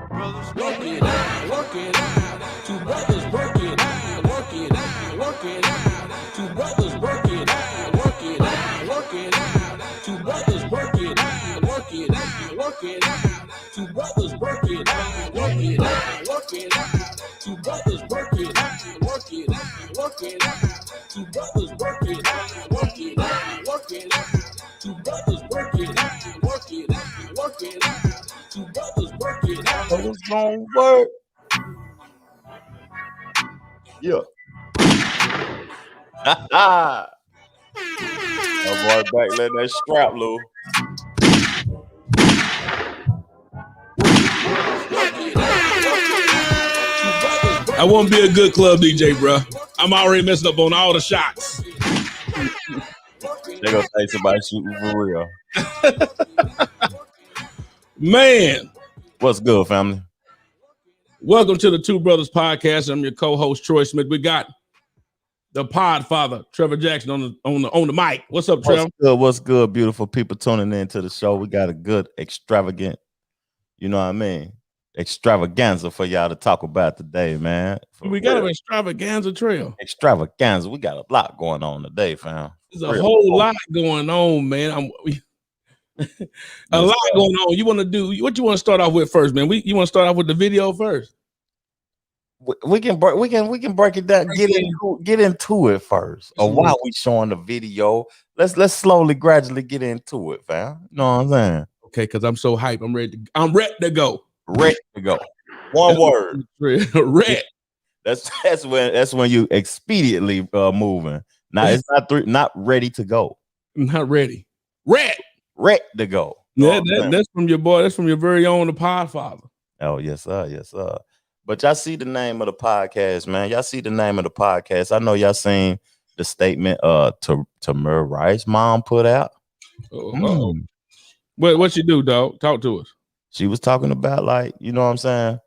Brothers work it out, work it out. Two brothers work it out, work it out, work it out. Two brothers work it out, work it out, work it out. Two brothers work it out, work it out, work it out. Two brothers work it out, work it out, work it out. Two brothers work it out, work it out, work it out. Two brothers work it out, work it out, work it out. Two brothers work it out, work it out, work it out. Two brothers work it out. But it's gonna work. Yeah. Ha boy back letting that strap loose. I won't be a good club DJ, bro. I'm already messing up on all the shots. They gonna say somebody shooting for real. Man. What's good, family? Welcome to the Two Brothers Podcast. I'm your co-host, Troy Smith. We got the pod father, Trevor Jackson, on the mic. What's up, Trev? What's good, beautiful people tuning in to the show. We got a good extravagant, you know what I mean? Extravaganza for y'all to talk about today, man. We got an extravaganza trail. Extravaganza. We got a lot going on today, fam. There's a whole lot going on, man. A lot going on. You want to do what you want to start off with first, man? You want to start off with the video first? We can break it down. Get into it first. Or while we showing the video, let's slowly, gradually get into it, fam. You know what I'm saying? Okay, because I'm so hyped. I'm ready to go. Ready to go. One word. Red. That's when you expediently moving. Now it's not ready to go. Not ready. Red to go. Yeah, that's from your boy. That's from your very own the pod father. Oh, yes, sir. Yes, sir. But y'all see the name of the podcast, man. Y'all see the name of the podcast. I know y'all seen the statement Tamir Rice's mom put out. What she do, dog? Talk to us. She was talking about, like, you know what I'm saying?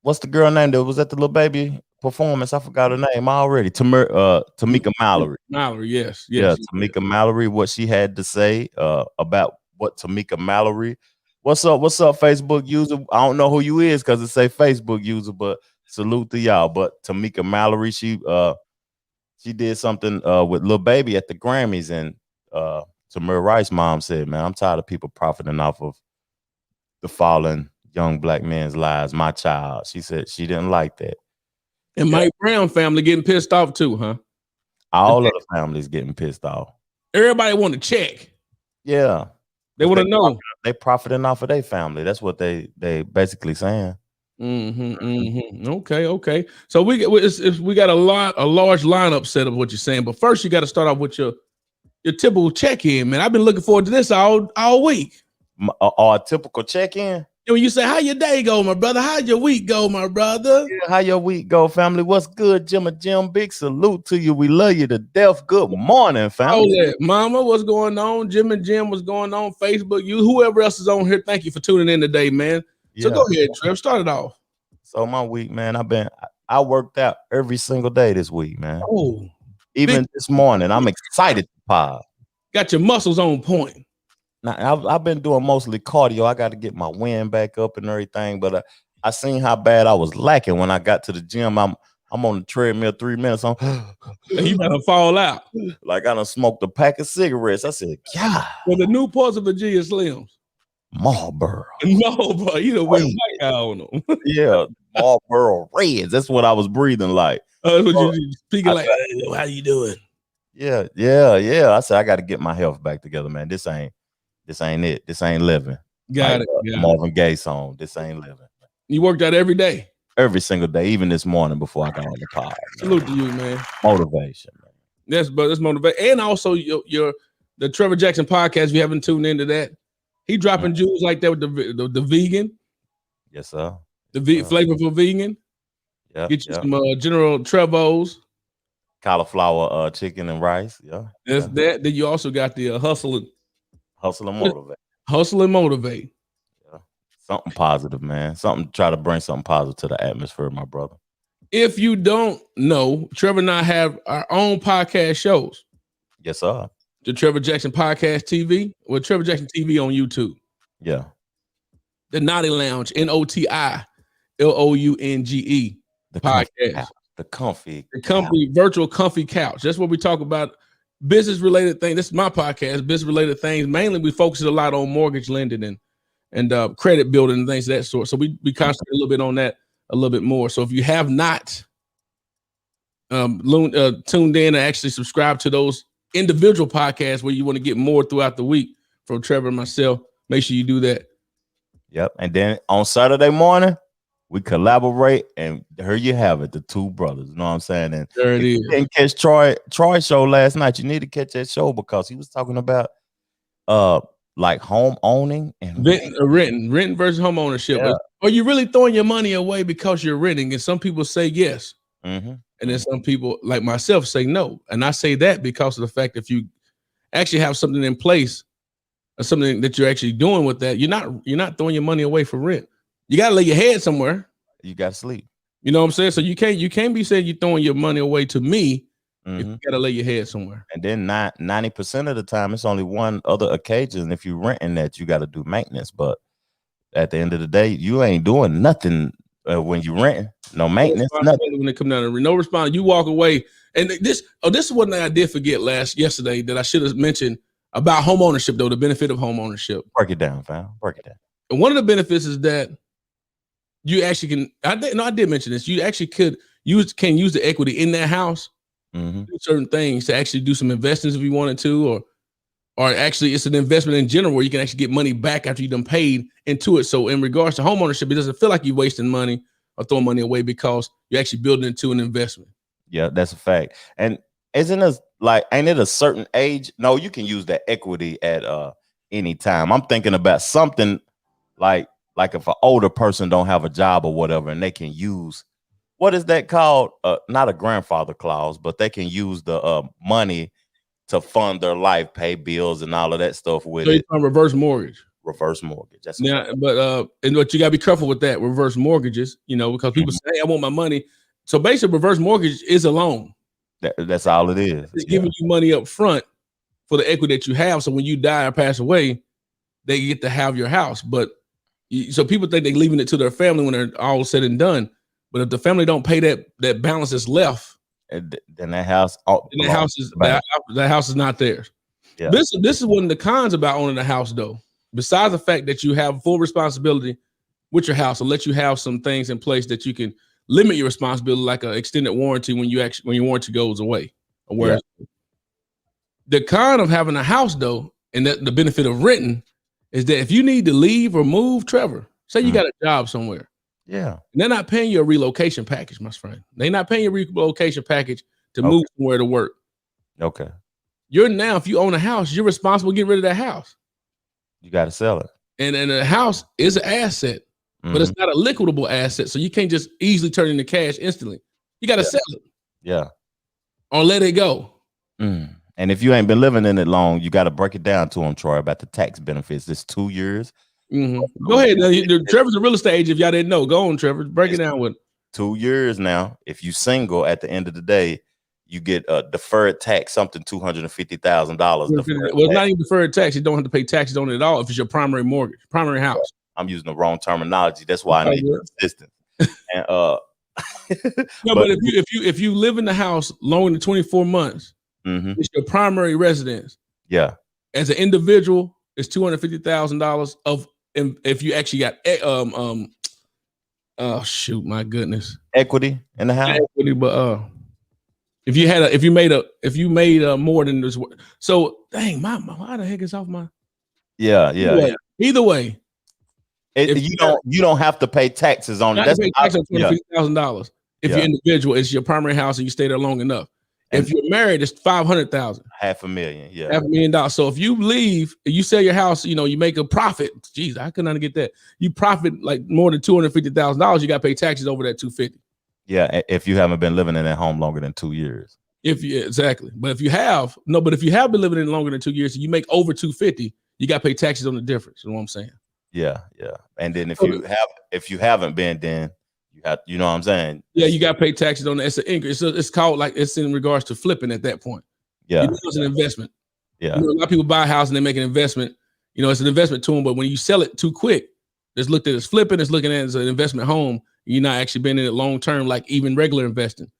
What's the girl name that was at the little baby performance? I forgot her name already. Tamika Mallory. Mallory, yes. Yeah, Tamika Mallory, what she had to say about what Tamika Mallory. What's up, Facebook user? I don't know who you is because it say Facebook user, but salute to y'all. But Tamika Mallory, she did something with Lil Baby at the Grammys, and Tamir Rice's mom said, man, I'm tired of people profiting off of the fallen young black men's lives. My child. She said she didn't like that. And Mike Brown family getting pissed off too, huh? All of the families getting pissed off. Everybody want to check. Yeah. They want to know. They profiting off of their family. That's what they basically saying. Okay. So we got a large lineup set of what you're saying. But first, you got to start off with your typical check-in, man. I've been looking forward to this all week. Our typical check-in. When you say, how your day go, my brother? How your week go, my brother? Yeah, how your week go, family? What's good, Jim and Jim? Big salute to you. We love you to death. Good morning, family. Oh, yeah. Mama, what's going on? Jim and Jim, what's going on? Facebook, you, whoever else is on here, thank you for tuning in today, man. Yeah. So go ahead, Trev. Start it off. So my week, man, I worked out every single day this week, man. Oh, even this morning. I'm excited to pod. Got your muscles on point. Now, I've been doing mostly cardio. I got to get my wind back up and everything, but I seen how bad I was lacking when I got to the gym. I'm on the treadmill 3 minutes. You better fall out. Like I done smoked a pack of cigarettes. I said, God. Well, the new parts of Virginia Slims. Marlboro. No, you know, with white guy on them. Yeah, Marlboro Reds. That's what I was breathing like. That's what you speaking like. How you doing? Yeah. I said I got to get my health back together, man. This ain't it. This ain't living. Got it. Marvin Gaye song. This ain't living. You worked out every day? Every single day, even this morning before I got on the pod. Salute to you, man. Motivation, man. That's motivation. And also the Trevor Jackson Podcast, if you haven't tuned into that, he dropping jewels like that with the vegan. Yes, sir. Flavorful vegan. Yeah. Get you some General Trevor's. Cauliflower chicken and rice. Yeah. That's that. Then you also got the hustle and motivate. Hustle and motivate. Yeah. Something positive, man. Try to bring something positive to the atmosphere, my brother. If you don't know, Trevor and I have our own podcast shows. Yes, sir. the Trevor Jackson Podcast TV, or Trevor Jackson TV on YouTube. Yeah. The NOTI Lounge, NOTI LOUNGE podcast. The comfy virtual comfy couch. That's what we talk about. Business related things. This is my podcast. Business related things. Mainly, we focus a lot on mortgage lending and credit building and things of that sort. So we concentrate a little bit on that a little bit more. So if you have not tuned in and actually subscribe to those individual podcasts where you want to get more throughout the week from Trevor and myself, make sure you do that. Yep. And then on Saturday morning, we collaborate, and here you have it, the two brothers. You know what I'm saying? And there it is. You didn't catch Troy's show last night. You need to catch that show because he was talking about like home owning and renting versus home ownership. Yeah. Are you really throwing your money away because you're renting? And some people say yes. Mm-hmm. And then some people like myself say no. And I say that because of the fact if you actually have something in place or something that you're actually doing with that, you're not throwing your money away for rent. You got to lay your head somewhere. You got to sleep. You know what I'm saying? So you can't be saying you're throwing your money away to me. Mm-hmm. If you got to lay your head somewhere. And then 90% of the time, it's only one other occasion. If you're renting that, you got to do maintenance. But at the end of the day, you ain't doing nothing when you renting. No maintenance, nothing. When they come down and no response, you walk away. And this is one thing I did forget yesterday that I should have mentioned about home ownership, though, the benefit of home ownership. Break it down, fam. Break it down. And one of the benefits is that you actually can. I did mention this. You actually can use the equity in that house, mm-hmm. do certain things to actually do some investments if you wanted to, or actually it's an investment in general where you can actually get money back after you done paid into it. So in regards to home ownership, it doesn't feel like you're wasting money or throwing money away because you're actually building into an investment. Yeah, that's a fact. And ain't it a certain age? No, you can use that equity at any time. I'm thinking about something like if an older person don't have a job or whatever, and they can use, what is that called? Not a grandfather clause, but they can use the money to fund their life, pay bills, and all of that stuff with it. Reverse mortgage. Reverse mortgage. That's but you gotta be careful with that. Reverse mortgages, because people say, hey, I want my money. So basically, reverse mortgage is a loan. That's all it is. It's giving you money up front for the equity that you have. So when you die or pass away, they get to have your house. But so people think they're leaving it to their family when they're all said and done. But if the family don't pay that balance that's left, then that house, that house is not theirs. Yeah. This is one of the cons about owning a house, though. Besides the fact that you have full responsibility with your house, and let you have some things in place that you can limit your responsibility, like an extended warranty when your warranty goes away. The con of having a house, though, and the benefit of renting is that if you need to leave or move, Trevor, say you got a job somewhere. Yeah. And they're not paying you a relocation package, my friend. They're not paying you a relocation package to move somewhere to work. Okay. If you own a house, you're responsible to get rid of that house. You got to sell it. And a house is an asset, but it's not a liquidable asset. So you can't just easily turn it into cash instantly. You got to sell it. Yeah. Or let it go. And if you ain't been living in it long, you got to break it down to them, Troy, about the tax benefits. It's 2 years. Go ahead. Trevor's a real estate agent. If y'all didn't know, go on, Trevor. Break it down with 2 years now. If you single, at the end of the day, you get a deferred tax, something $250,000. Well, it's not even deferred tax. You don't have to pay taxes on it at all if it's your primary mortgage, primary house. I'm using the wrong terminology. That's why I need assistance. And but if you live in the house longer than 24 months, it's your primary residence. Yeah. As an individual, it's $250,000 of if you actually got oh shoot, my goodness, equity in the house. Equity, but if you made more than this, so dang, why the heck is off my? Yeah. Either way, you don't have to pay taxes on it. That's tax on $250,000. If you're individual, it's your primary house and you stay there long enough. If you're married, it's $500,000. $500,000. Yeah. $500,000. So if you leave, you sell your house, you make a profit. Jeez, I could not get that. You profit like more than $250,000. You got to pay taxes over that $250,000. Yeah. If you haven't been living in that home longer than 2 years. Exactly. But if you have been living in longer than 2 years, and you make over $250,000, you got to pay taxes on the difference. You know what I'm saying? Yeah. And then if you haven't been, then you know what I'm saying? Yeah, you got to pay taxes on it. It's an increase. It's called it's in regards to flipping at that point. Yeah. It's an investment. Yeah. A lot of people buy a house and they make an investment. It's an investment to them, but when you sell it too quick, it's looked at as flipping, it's looking at it as an investment home. You're not actually been in it long term, like even regular investing.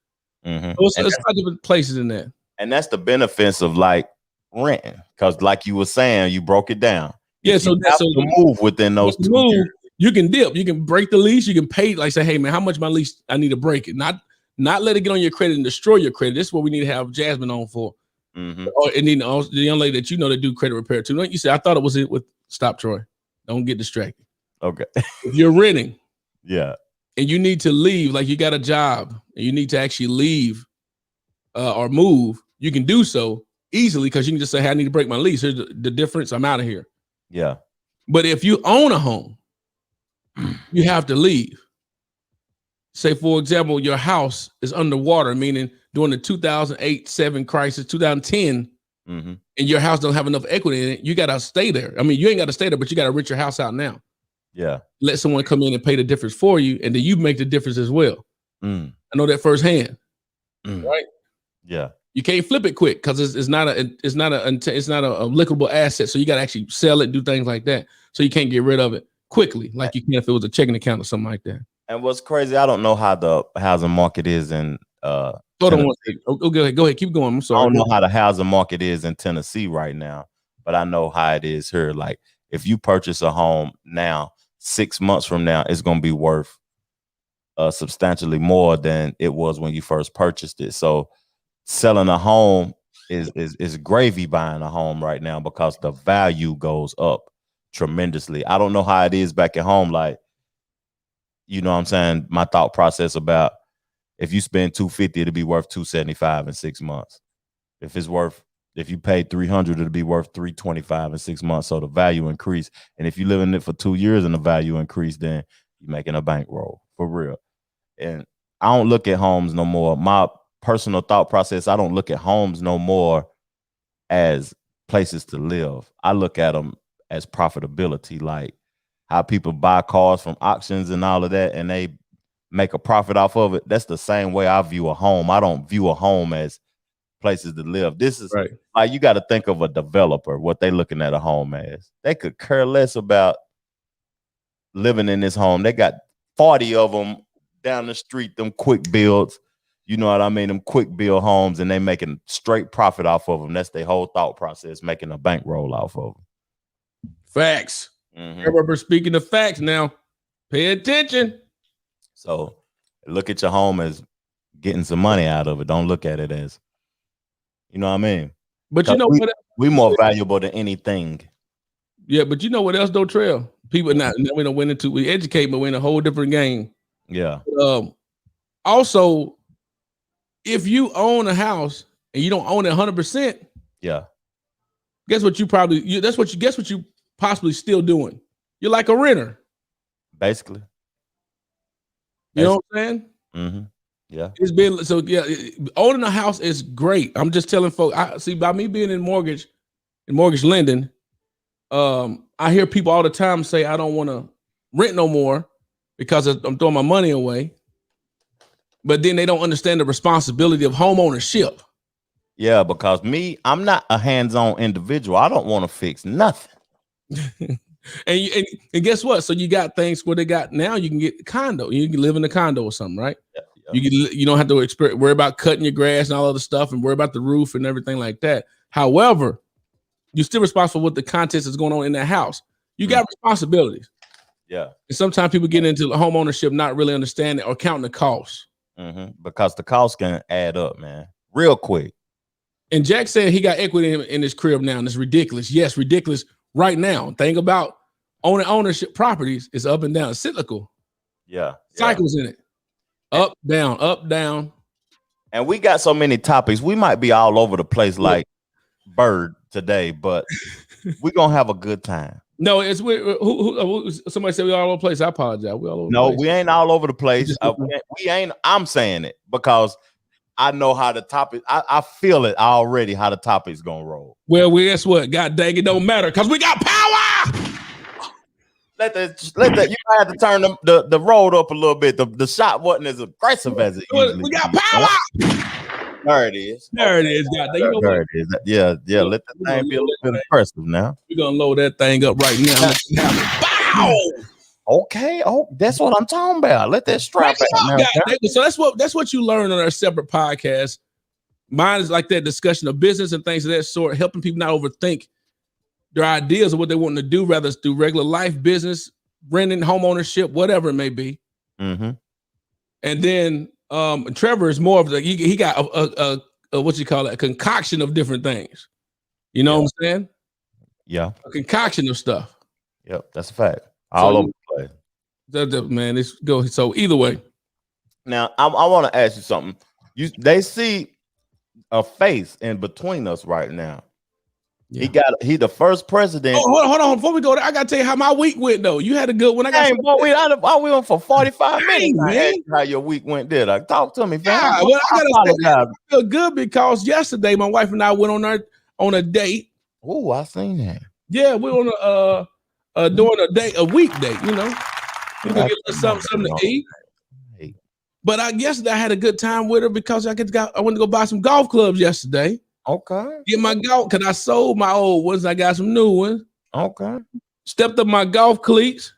Mm-hmm. So it's a lot of different places in that. And that's the benefits of like renting, because like you were saying, you broke it down. Yeah, so you have to move within those 2 years. You can dip, you can break the lease, you can pay, like say, hey man, how much my lease? I need to break it. Not let it get on your credit and destroy your credit. This is what we need to have Jasmine on for. Mm-hmm. And then also the young lady that that do credit repair too. You say I thought it was it with stop, Troy. Don't get distracted. Okay. If you're renting, yeah, and you need to leave, like you got a job and you need to actually leave or move, you can do so easily because you can just say, hey, I need to break my lease. Here's the difference. I'm out of here. Yeah. But if you own a home, you have to leave. Say, for example, your house is underwater, meaning during the 2008-7 crisis, 2010, and your house don't have enough equity in it, you got to stay there. I mean, you ain't got to stay there, but you got to rent your house out now. Yeah. Let someone come in and pay the difference for you, and then you make the difference as well. I know that firsthand. Right? Yeah. You can't flip it quick because it's not a liquidable asset. So you got to actually sell it, do things like that. So you can't get rid of it quickly, like you can if it was a checking account or something like that. And what's crazy, I don't know how the housing market is in hold on one second. Go ahead, keep going. I'm sorry. I don't know how the housing market is in Tennessee right now, but I know how it is here. Like if you purchase a home now, 6 months from now, it's gonna be worth substantially more than it was when you first purchased it. So selling a home is gravy buying a home right now because the value goes up tremendously. I don't know how it is back at home. Like, you know what I'm saying? My thought process about if you spend $250, it'll be worth $275 in 6 months. If you paid $300, it'll be worth $325 in 6 months. So the value increase. And if you live in it for 2 years and the value increase, then you're making a bankroll for real. And I don't look at homes no more. My personal thought process, I don't look at homes no more as places to live. I look at them as profitability, like how people buy cars from auctions and all of that, and they make a profit off of it. That's the same way I view a home. I don't view a home as places to live. This is right. Like you got to think of a developer, what they looking at a home as. They could care less about living in this home. They got 40 of them down the street, them quick builds. You know what I mean? Them quick build homes, and they making straight profit off of them. That's their whole thought process, making a bankroll off of them. Facts. Remember, speaking of facts now, pay attention. So look at your home as getting some money out of it. Don't look at it as, you know what I mean? But you know what? We more valuable than anything. Yeah, but you know what else though, Trev? People not we don't went into we educate, but we're in a whole different game. Yeah. Also, if you own a house and you don't own it 100%, yeah. Guess what you possibly still doing? You're like a renter. Basically. You know what I'm saying? Mm-hmm. Yeah. It's been so yeah, owning a house is great. I'm just telling folks, I see by me being in mortgage lending, I hear people all the time say I don't want to rent no more because I'm throwing my money away. But then they don't understand the responsibility of home ownership. Yeah, because I'm not a hands-on individual. I don't want to fix nothing. and guess what? So you got things where they got now. You can get a condo. You can live in a condo or something, right? Yeah. You don't have to worry about cutting your grass and all other stuff, and worry about the roof and everything like that. However, you're still responsible for what the contents is going on in that house. You got responsibilities. Yeah. And sometimes people get into home ownership not really understanding or counting the costs. Because the costs can add up, man, real quick. And Jack said he got equity in his crib now, and it's ridiculous. Yes, ridiculous right now. Think about ownership properties. It's up and down. It's cyclical. Yeah. Cycles in it. Up, down, up, down. And we got so many topics. We might be all over the place like Bird today, but we're going to have a good time. No, it's who somebody said we all over the place. I apologize. We all over the place. We ain't all over the place. We ain't. I'm saying it because I know how the topic. I feel it already how the topic's gonna roll. Well, guess what? God dang, it don't matter because we got power. Let that. You might have to turn the road up a little bit. The shot wasn't as aggressive as it usually. We got power. There it is. There it is. God, you know There what? it is. Yeah. Let the thing be a little bit impressive now. We're gonna load that thing up right now. Bow! Okay. Oh, that's what I'm talking about. Let that strap out now. So that's what you learn on our separate podcast. Mine is like that discussion of business and things of that sort, helping people not overthink their ideas of what they want to do, rather it's through regular life, business, renting, home ownership, whatever it may be. Mm-hmm. And then Trevor is more of the he got a what you call it, a concoction of different things. You know what I'm saying? Yeah. A concoction of stuff. Yep, that's a fact. All over the place. Man, it's go. So either way. Now I want to ask you something. They see a face in between us right now. Yeah. He the first president. Oh, hold on. Before we go there, I gotta tell you how my week went though. You had a good one. We went for 45 minutes. Man. How your week went, did I? Talk to me, fam. Yeah, well, I feel good because yesterday my wife and I went on a date. Oh, I seen that. Yeah, we on doing a weekday, you know. We can get something to eat. But yesterday I had a good time with her because I went to go buy some golf clubs yesterday. Okay. Get my golf, because I sold my old ones. I got some new ones. Okay. Stepped up my golf cleats.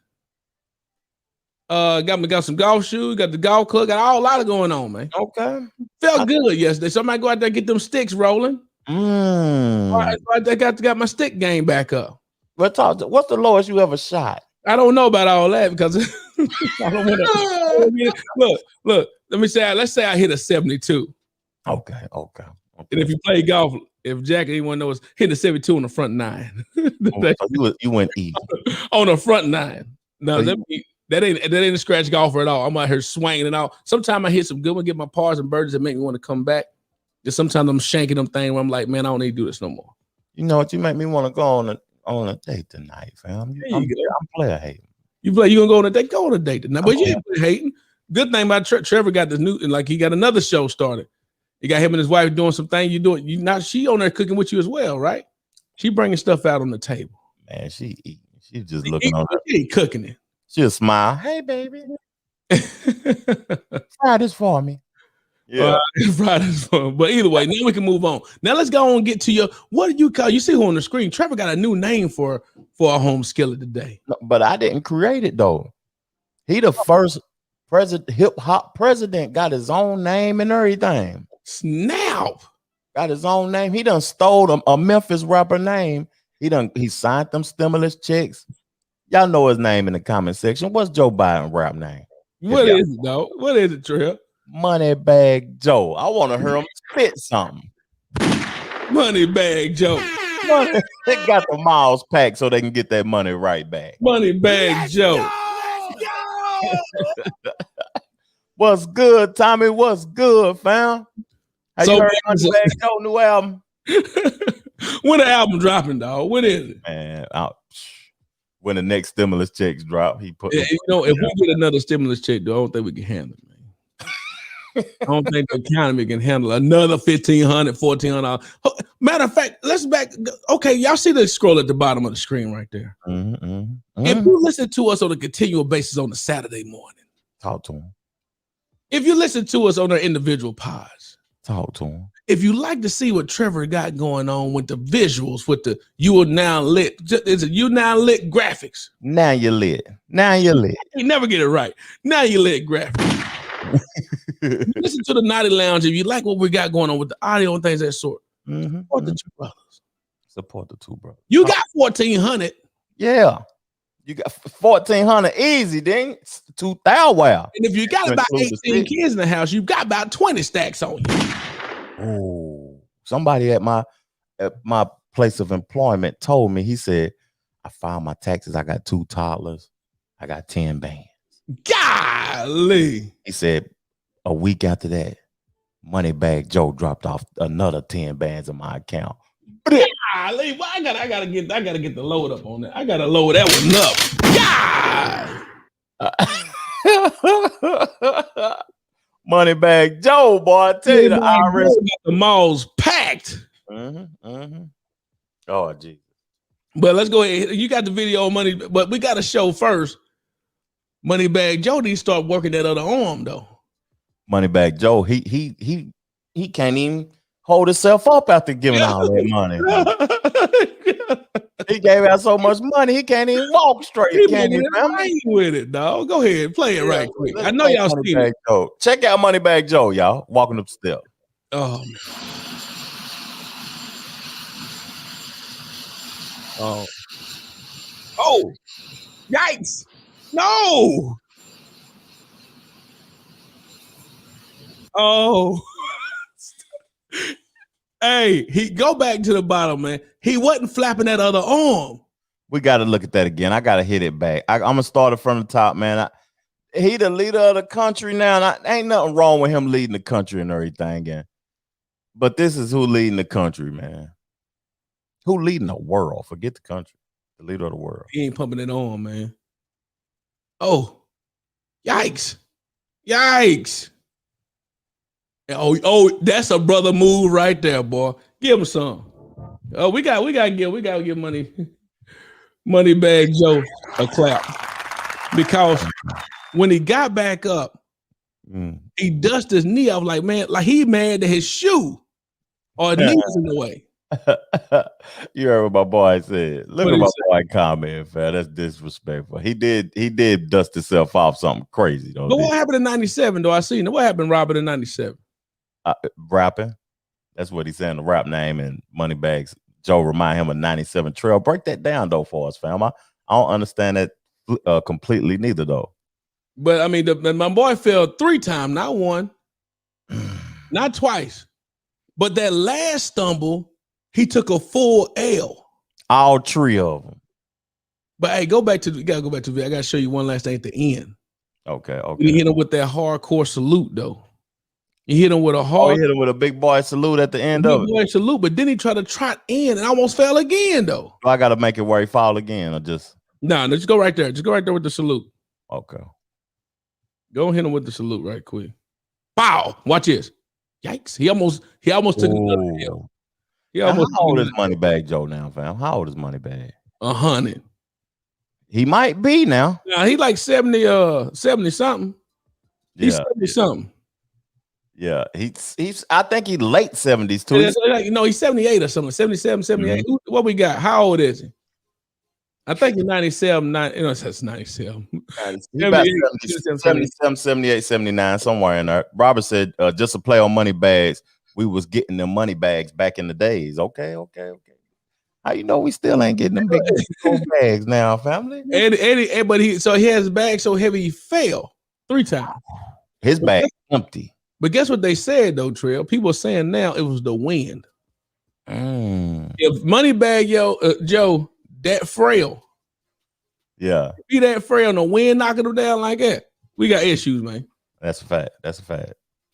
Got some golf shoes, got the golf club, got a lot of going on, man. Okay. Felt good yesterday. So I might go out there and get them sticks rolling. I got my stick game back up. What's the lowest you ever shot? I don't know about all that because I don't want to. Look. Let's say I hit a 72. Okay. And if you play golf, if Jack anyone knows, hit a 72 on the front nine. You went easy on the front nine. No, that ain't a scratch golfer at all. I'm out here swinging and all. Sometimes I hit some good one, get my pars and birdies that make me want to come back. Just sometimes I'm shanking them things where I'm like, man, I don't need to do this no more. You know what? You make me want to go on a date tonight, fam. I'm player hating. You gonna go on a date? Go on a date tonight. But you ain't player hating. Good thing about Trevor got this new, like he got another show started. You got him and his wife doing some things. She on there cooking with you as well, right? She bringing stuff out on the table. Man, she eating. She's just looking on her. She ain't cooking it. She'll smile. Hey, baby. Fry this for me. Yeah. Fry this for me. But either way, now we can move on. Now let's go on and get to your, what do you call, you see who on the screen? Trevor got a new name for a home skillet today. No, but I didn't create it though. He the first hip hop president, got his own name and everything. Snap. Got his own name. He done stole a Memphis rapper name. He signed them stimulus checks. Y'all know his name in the comment section. What's Joe Biden rap name? What is it, though? What is it, Trev? Moneybag Joe. I want to hear him spit something. Moneybag Joe. They got the miles packed so they can get that money right back. Moneybag Joe. What's good, Tommy? What's good, fam? Have you heard Moneybag Joe new album? When the album dropping, dog? When is it? Man, when the next stimulus checks drop, he put. Yeah, if we get another stimulus check, I don't think we can handle it, man. I don't think the economy can handle another $1,500, $1,400. Matter of fact, let's back. Okay, y'all see the scroll at the bottom of the screen right there. If you listen to us on a continual basis on a Saturday morning, talk to him. If you listen to us on our individual pods, talk to him. If you like to see what Trevor got going on with the visuals, with the "You Are Now Lit," is it "You Now Lit" graphics? Now you're lit. Now you're lit. You never get it right. Now you lit graphics. Listen to the NOTI Lounge if you like what we got going on with the audio and things of that sort. Support the two brothers. Support the two brothers. You got 1,400. Yeah. You got 1,400 easy, then 2,000. Wow. And if you got about 18 kids in the house, you got about 20 stacks on you. Oh, somebody at my place of employment told me, he said, I filed my taxes. I got 2 toddlers. I got 10 bands. Golly. He said, a week after that, Moneybag Joe dropped off another 10 bands in my account. Golly, well, I gotta get the load up on that. I gotta load that one up. God. Moneybag Joe, boy, I tell you, the IRS got the malls packed. Oh, geez. But let's go ahead. You got the video on money, but we got to show first. Moneybag Joe needs to start working that other arm, though. Moneybag Joe, he he can't even hold himself up after giving all that money. He gave out so much money, he can't even walk straight. Can't even with it, dog. Go ahead, play it right quick. I know y'all seen it. Joe. Check out Moneybag Joe, y'all. Walking up the steps. Oh, man. Oh, yikes! No. Oh. Hey, he go back to the bottom, man. He wasn't flapping that other arm. We got to look at that again. I got to hit it back. I'm going to start it from the top, man. He the leader of the country now. And ain't nothing wrong with him leading the country and everything again. But this is who leading the country, man. Who leading the world? Forget the country. The leader of the world. He ain't pumping it on, man. Oh, yikes. Yikes. Oh, that's a brother move right there, boy. Give him some. Oh, we gotta give Moneybag Joe a clap. Because when he got back up, he dusted his knee. I was like, man, like he mad that his shoe or his knee was in the way. You heard what my boy said. Look at my boy comment, fam. That's disrespectful. He did dust himself off something crazy, though. But what happened in 97, though? I seen it. What happened, Robert, in 97? Rapping. That's what he's saying, the rap name, and Moneybags Joe remind him of 97 Trail. Break that down, though, for us, fam. I don't understand that completely neither, though. But, I mean, my boy fell 3 times, not 1, not twice. But that last stumble, he took a full L. All 3 of them. But, hey, you gotta go back to I got to show you one last thing at the end. Okay. You hit him with that hardcore salute, though. You hit him with he hit him with a big boy salute at the end of it. Big boy salute, but then he tried to trot in and almost fell again, though. So I got to make it where he fall again, or just? No, just go right there. Just go right there with the salute. Okay. Go hit him with the salute right quick. Wow. Watch this. Yikes. He almost took another L. How old is Moneybag Joe now, fam? How old is Moneybag? 100. He might be now. Nah, he like 70 something. He's 70 something. Yeah, he's I think he's late 70s too. He's 78 or something, 77, 78. Mm-hmm. What we got? How old is he? I think he's 97, that's 97. He's about 77, 78, 79, somewhere in there. Robert said, just to play on money bags, we was getting them money bags back in the days. Okay. How you know we still ain't getting them big bags now, family? But he has bags so heavy he fell 3 times. His bag empty. But guess what they said though, Trev? People are saying now it was the wind. If Moneybag Joe that frail, be that frail, and the wind knocking him down like that, we got issues, man. That's a fact. So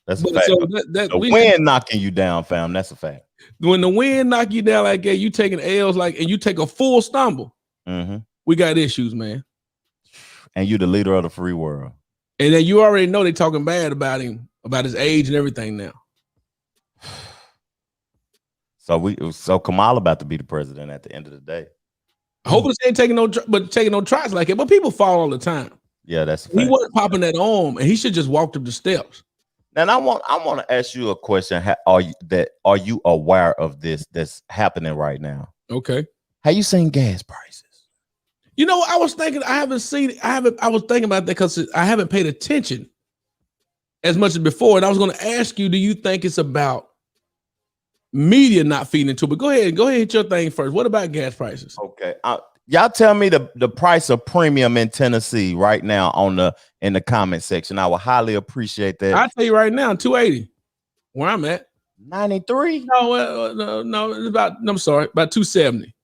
the wind knocking you down, fam. That's a fact. When the wind knock you down like that, you taking L's and you take a full stumble. We got issues, man. And you the leader of the free world. And then you already know they talking bad about him, about his age and everything now. So Kamala about to be the president at the end of the day. Hopefully they ain't taking no tries like it, but people fall all the time. Yeah, that's a fact. He wasn't popping that arm, and he should just walked up the steps. And I want to ask you a question. Are you aware of this that's happening right now? Okay. Have you seen gas prices? You know, I was thinking I was thinking about that because I haven't paid attention as much as before. And I was going to ask you, do you think it's about media not feeding into it? But go ahead, hit your thing first. What about gas prices? Okay. Y'all tell me the price of premium in Tennessee right now in the comment section. I would highly appreciate that. I'll tell you right now, 280 where I'm at. 93? No, it's about 270.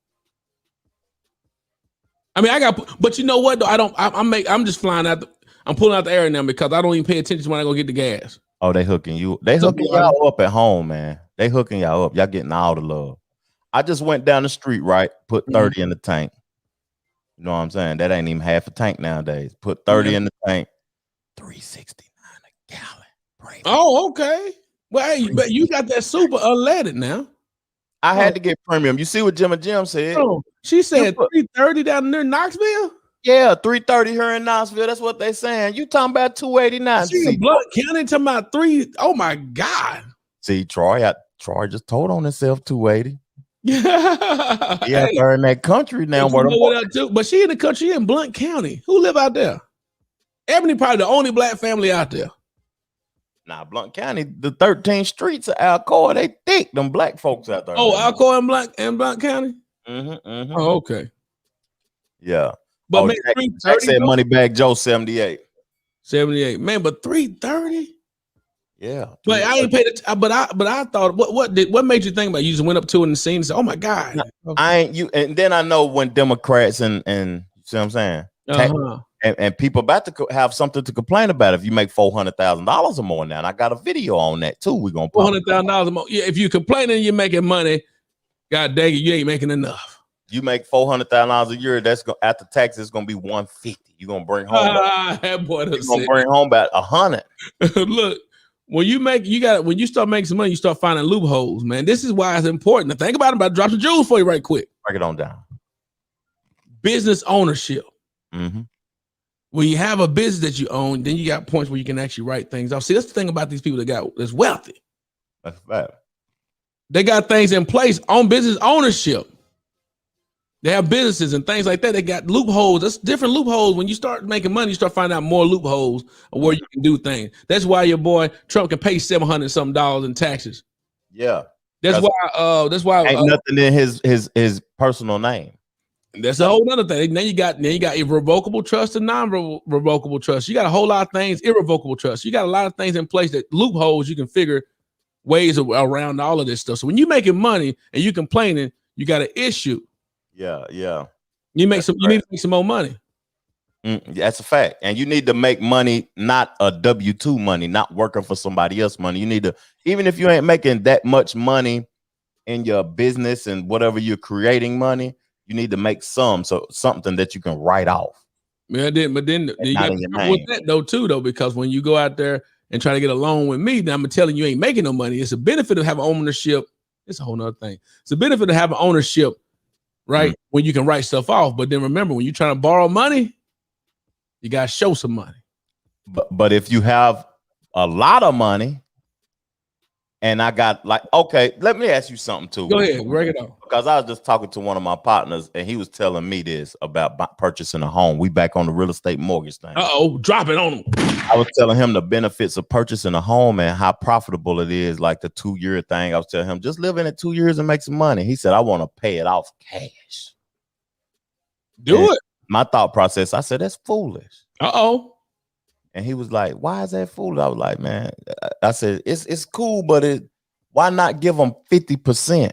I mean, but you know what? Though I'm just flying out. I'm pulling out the air now because I don't even pay attention when I go get the gas. Oh, they hooking you. They hooking y'all up at home, man. They hooking y'all up. Y'all getting all the love. I just went down the street, right? Put 30 in the tank. You know what I'm saying? That ain't even half a tank nowadays. Put 30 in the tank. $3.69 a gallon. Oh, okay. Well, hey, but you got that super unleaded now. I had to get premium. You see what Jim and Jim said? Oh, she said $3.30 down there in Knoxville? Yeah, $3.30 here in Knoxville. That's what they saying. You talking about $2.89. See, Blunt County talking about $3. Oh my God. See, Troy just told on himself 280. Yeah, He out there in that country now. But she in the country in Blount County. Who live out there? Ebony probably the only black family out there. Nah, Blount County, the 13 streets of Alcoa, they thick. Them black folks out there. Oh, Alcoa and Blount County? Mm-hmm. Oh, okay. Yeah. But man, Jack said Moneybag Joe 78. 78. Man, but 330? Yeah. But I ain't paid it. But I thought what made you think about it? You just went up to it in the scene and said, oh my God. And then I know when Democrats and you see what I'm saying? And people about to have something to complain about if you make $400,000 or more now. And I got a video on that too. We're gonna $400,000 or more. Yeah, if you're complaining you're making money, God dang it, you ain't making enough. You make $400,000 a year. That's after taxes, it's gonna be $150. You're gonna bring home. Bring home about $100. Look, when you start making some money, you start finding loopholes, man. This is why it's important to think about it. About to drop some jewels for you right quick. Break it on down. Business ownership. Mm-hmm. When you have a business that you own, then you got points where you can actually write things off. See, that's the thing about these people that's wealthy. That's bad. They got things in place on business ownership. They have businesses and things like that. They got loopholes. That's different loopholes. When you start making money, you start finding out more loopholes of where you can do things. That's why your boy Trump can pay $700 something in taxes. Yeah. That's why ain't nothing in his personal name. That's a whole other thing. Now you got irrevocable trust and non-revocable trust. You got a whole lot of things, irrevocable trust. You got a lot of things in place that loopholes you can figure ways around all of this stuff. So when you're making money and you complaining, you got an issue. Yeah. You need to make some more money. That's a fact. And you need to make money, not a W-2 money, not working for somebody else money. You need to, even if you ain't making that much money in your business and whatever you're creating money, you need to make something that you can write off. Yeah, but then you got to with that though, because when you go out there and try to get a loan with me, now I'm telling you ain't making no money. It's a benefit of having ownership. It's a whole nother thing. It's a benefit of having ownership, right? Mm-hmm. When you can write stuff off. But then remember, when you're trying to borrow money, you got to show some money. But if you have a lot of money, and I got okay, let me ask you something too. Go ahead, break it on. Because I was just talking to one of my partners, and he was telling me this about purchasing a home. We back on the real estate mortgage thing. Drop it on him. I was telling him the benefits of purchasing a home and how profitable it is, like the 2-year thing. I was telling him, just live in it 2 years and make some money. He said, I want to pay it off cash. Do it. My thought process, I said, that's foolish. And he was like, why is that foolish? I was like, man, I said, it's cool, but why not give them 50%?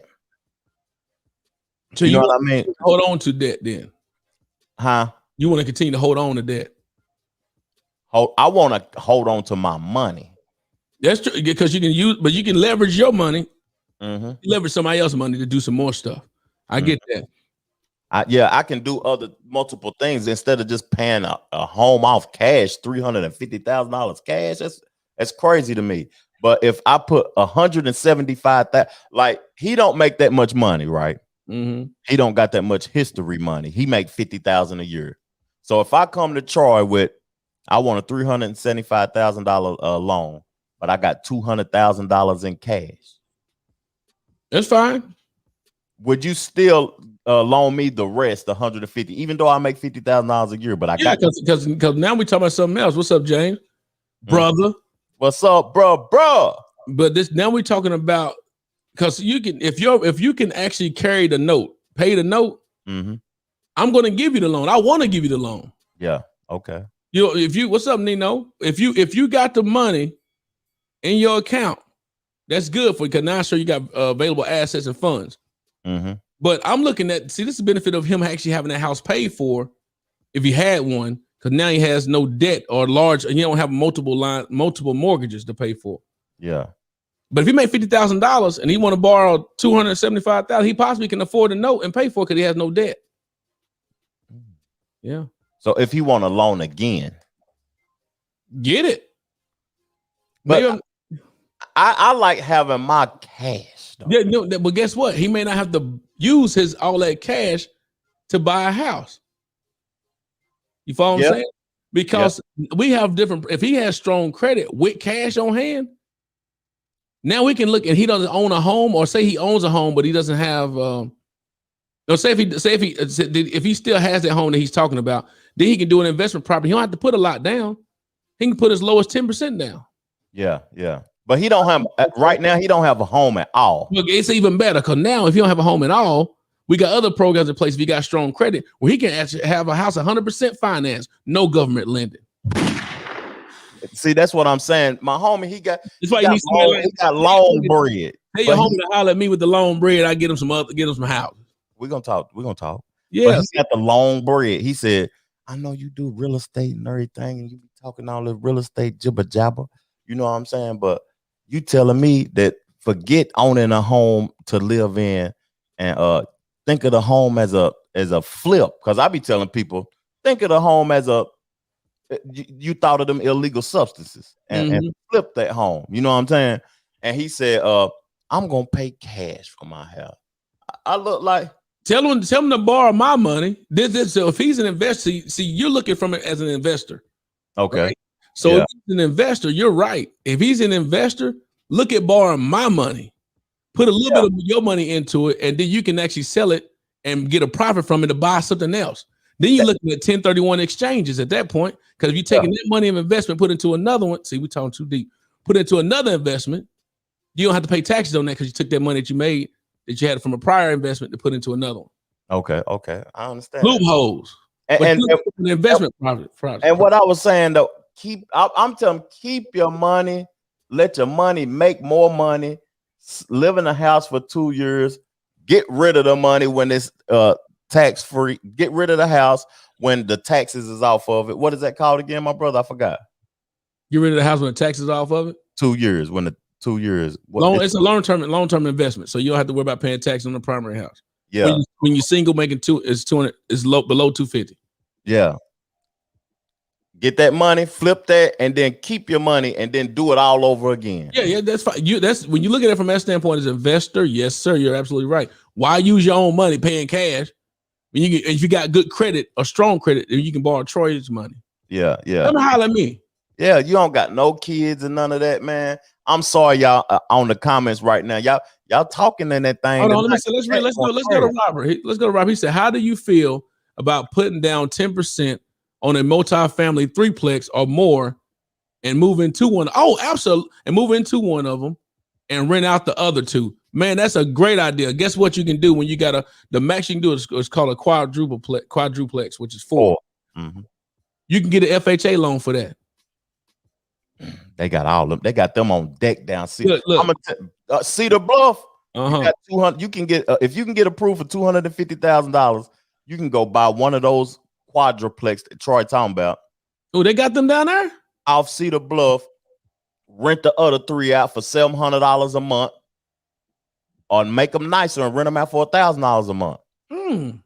So you know what I mean? Hold on to that then. Huh? You want to continue to hold on to that? I want to hold on to my money. That's true, because you can leverage your money, leverage somebody else's money to do some more stuff. I get that. I can do multiple things instead of just paying a home off cash, $350,000 cash. That's crazy to me. But if I put $175,000, like he don't make that much money, right? Mm-hmm. He don't got that much history money. He make $50,000 a year. So if I come to Troy with, I want a $375,000 loan, but I got $200,000 in cash. That's fine. Would you still loan me the rest, $150,000, even though I make $50,000 a year? But I got because now we talking about something else. What's up, James? Brother. What's up, bro? But now we're talking about, because you can, if you can actually carry the note, pay the note, I'm going to give you the loan. I want to give you the loan. Yeah. Okay. What's up, Nino? If you got the money in your account, that's good for you, because now sure you got available assets and funds. But I'm looking at, this is the benefit of him actually having that house paid for, if he had one, because now he has no debt or he don't have multiple mortgages to pay for. Yeah. But if he made $50,000 and he want to borrow $275,000, he possibly can afford a note and pay for it because he has no debt. Yeah. So if he want a loan again, get it. But I like having my cash. Yeah, no, but guess what? He may not have to use all that cash to buy a house. You follow what I'm saying? Because we have different. If he has strong credit with cash on hand, Now we can look, and he doesn't own a home, or say he owns a home, but he doesn't have. Say if he still has that home that he's talking about, then he can do an investment property. He don't have to put a lot down. He can put as low as 10% down. Yeah. But he don't have right now. He don't have a home at all. Look, it's even better because now if you don't have a home at all, we got other programs in place. If you got strong credit, where he can actually have a house 100% financed, no government lending. See, that's what I'm saying. My homie, he got long bread. Tell your homie to holler at me with the long bread. I get him some houses. We're gonna talk. Yeah, but he got the long bread. He said, I know you do real estate and everything, and you be talking all the real estate jibber jabber. You know what I'm saying? But you telling me that forget owning a home to live in and think of the home as a flip. Because I be telling people, think of the home as you thought of them illegal substances and flip that home. You know what I'm saying? And he said, I'm gonna pay cash for my house. I look like tell him to borrow my money. So if he's an investor, see, you're looking from it as an investor. Okay. Right? So if he's an investor, you're right. If he's an investor, look at borrowing my money, put a little bit of your money into it, and then you can actually sell it and get a profit from it to buy something else. Then you're looking at 1031 exchanges at that point, because if you're taking that money of investment, put into another one. See, we're talking too deep. Put into another investment. You don't have to pay taxes on that because you took that money that you made that you had from a prior investment to put into another one. Okay, I understand. Loopholes. And an investment project. And what I was saying though, I'm telling them, keep your money, let your money make more money, live in a house for 2 years, get rid of the money when it's tax free, get rid of the house when the taxes is off of it. What is that called again, my brother? I forgot. Get rid of the house when the taxes off of it? 2 years, when the 2 years. It's a long-term investment, so you don't have to worry about paying tax on the primary house. Yeah. When you're single, making 200 is below 250. Yeah. Get that money, flip that, and then keep your money, and then do it all over again. Yeah, that's fine. That's when you look at it from that standpoint as an investor. Yes, sir, you're absolutely right. Why use your own money paying cash when if you got good credit or strong credit, then you can borrow Troy's money. Yeah. Come holler at me. Yeah, you don't got no kids and none of that, man. I'm sorry, y'all, on the comments right now. Y'all talking in that thing. Hold on, let's go to Robert. Let's go to Robert. He said, how do you feel about putting down 10% on a multi-family threeplex or more and move into one? Oh, absolutely. And move into one of them and rent out the other two. Man, that's a great idea. Guess what you can do when you got the max you can do is called a quadruplex, which is 4. Mm-hmm. You can get an FHA loan for that. They got all of them. They got them on deck down. Look. I'm gonna Cedar Bluff. Uh-huh. You got 200. You can get if you can get approved for $250,000. You can go buy one of those quadruplex that Troy talking about. Oh, they got them down there off Cedar Bluff. Rent the other 3 out for $700 a month, or make them nicer and rent them out for $1,000 a month.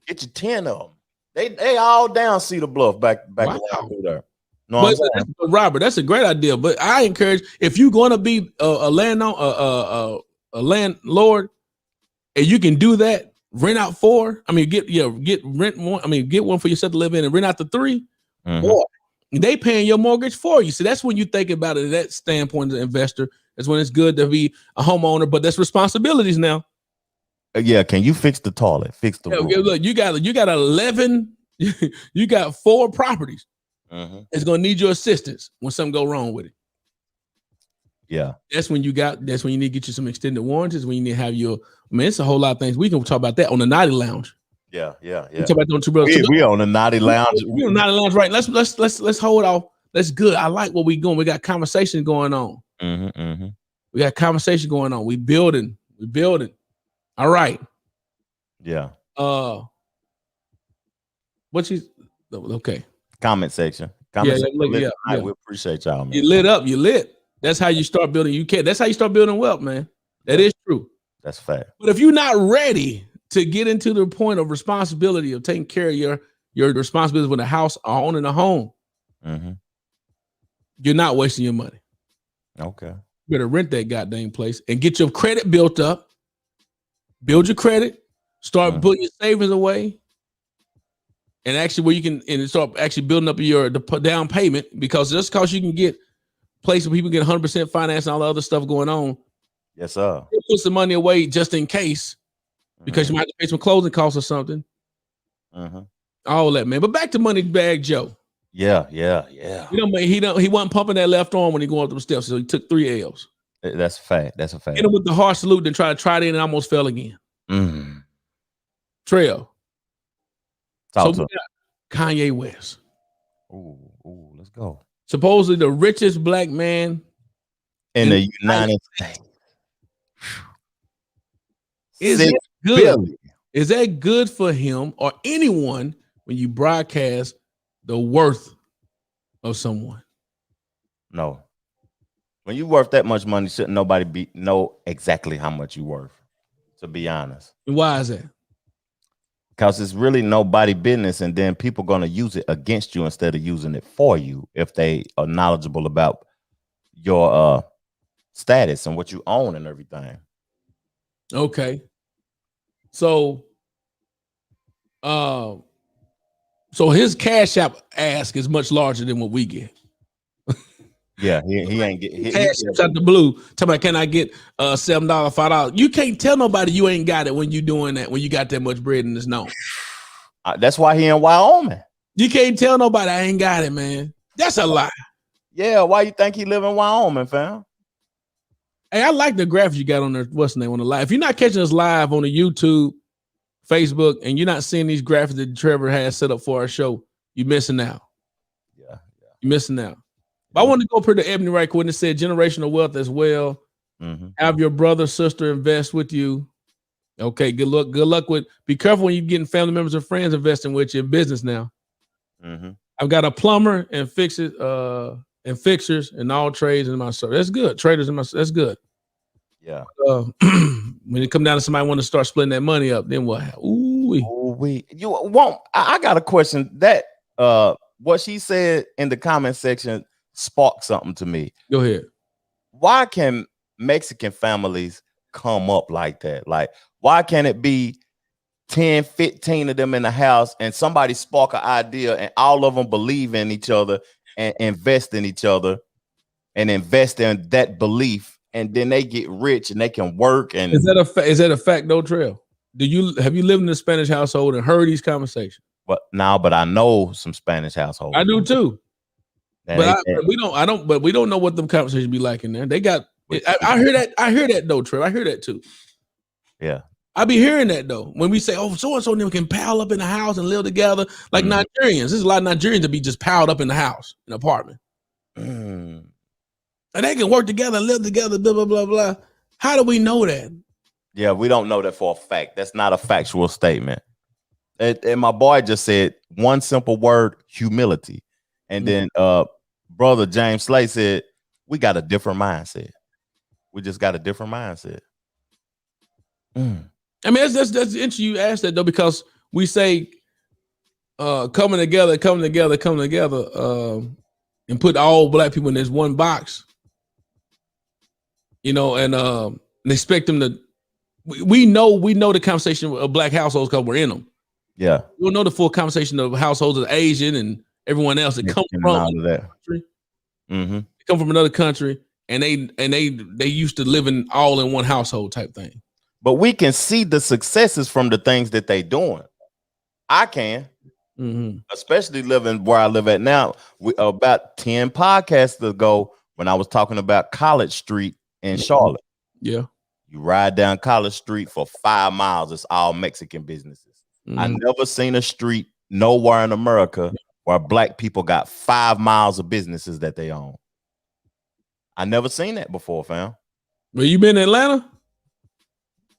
Get you 10 of them. They all down Cedar Bluff back wow. through there. No, but Robert, that's a great idea. But I encourage, if you're going to be a landlord, and you can do that, rent out 4. I mean, get rent one. I mean, get one for yourself to live in, and rent out the 3. Boy, they paying your mortgage for you. So that's when you think about it. That standpoint as an investor, that's when it's good to be a homeowner. But that's responsibilities now. Yeah, can you fix the toilet? Fix the roof. Look, you got 11. You got 4 properties. It's gonna need your assistance when something go wrong with it. Yeah, that's when you need to get you some extended warranties. When you need to have it's a whole lot of things. We can talk about that on the NOTI Lounge. Yeah. We talk about them 2 brothers. We on the NOTI Lounge. We on the NOTI Lounge, right? Let's hold off. That's good. I like what we going. We got conversation going on. We got conversation going on. We building. All right. Yeah. Okay. Comment section. We appreciate y'all, man. You lit. That's how you start building. That's how you start building wealth, man. That is true. That's fact. But if you're not ready to get into the point of responsibility of taking care of your responsibilities with a house or owning a home, you're not wasting your money. Okay. You better rent that goddamn place and get your credit built up. Build your credit. Start putting your savings away. And actually, where you can start actually building up the down payment, because just because you can get places where people get 100% finance and all the other stuff going on, Yes, sir. He'll put some money away just in case, because you might have to pay some closing costs or something. All that, man. But back to Money Bag Joe. Yeah. He wasn't pumping that left arm when he going up the steps, so he took 3 L's. That's a fact. Hit him with the harsh salute, then try it in and almost fell again. Trev. Talk to Kanye West. Ooh, let's go. Supposedly the richest black man in the United States. Is that good? Is that good for him or anyone when you broadcast the worth of someone? No. When you worth that much money, shouldn't nobody know exactly how much you worth, to be honest. And why is that? Because it's really nobody business, and then people going to use it against you instead of using it for you if they are knowledgeable about your status and what you own and everything. Okay. So his Cashapp ask is much larger than what we get. Yeah, he ain't get Cashapp's out the blue. Tell me, can I get $7, $5? You can't tell nobody you ain't got it when you doing that, when you got that much bread and it's known. That's why he in Wyoming. You can't tell nobody I ain't got it, man. That's a lie. Yeah, why you think he live in Wyoming, fam? Hey, I like the graphics you got on there. What's the name on the live? If you're not catching us live on the YouTube, Facebook, and you're not seeing these graphics that Trevor has set up for our show, you're missing out. Yeah. You're missing out. But I want to go pretty to Ebony right quick. And it said generational wealth as well. Have your brother, sister invest with you. Okay, good luck. Good luck with. Be careful when you're getting family members and friends investing with you in business now. I've got a plumber and fixers and all trades in my service. That's good. Traders in my. That's good. Yeah. When it come down to somebody want to start splitting that money up, then what? You won't. I got a question. That what she said in the comment section sparked something to me. Go ahead. Why can Mexican families come up like that? Like, why can't it be 10, 15 of them in the house and somebody spark an idea and all of them believe in each other and invest in each other and invest in that belief, and then they get rich and they can work? And is that a fact though, Trev? Have you lived in a Spanish household and heard these conversations? But I know some Spanish households. I do too. But we don't know what them conversations be like in there. They got. I hear that. I hear that though, Trev. I hear that too. Yeah, I be hearing that though. When we say, "Oh, so and so them can pile up in the house and live together," like Nigerians. There's a lot of Nigerians that be just piled up in the house, in an apartment, and they can work together and live together. Blah blah blah blah. How do we know that? Yeah, we don't know that for a fact. That's not a factual statement. And my boy just said one simple word: humility. And then brother James Slay said, we got a different mindset. We just got a different mindset. I mean, that's interesting you asked that though, because we say coming together, and put all black people in this one box, and expect them to. We know the conversation of black households because we're in them. Yeah, we don't know the full conversation of households of Asian and everyone else that come from another country. They come from another country, and they used to live in all in one household type thing. But we can see the successes from the things that they doing. I can, especially living where I live at now. About 10 podcasts ago, when I was talking about College Street in Charlotte. Yeah, you ride down College Street for 5 miles. It's all Mexican businesses. I never seen a street nowhere in America where black people got 5 miles of businesses that they own. I never seen that before, fam. Well, you been in Atlanta?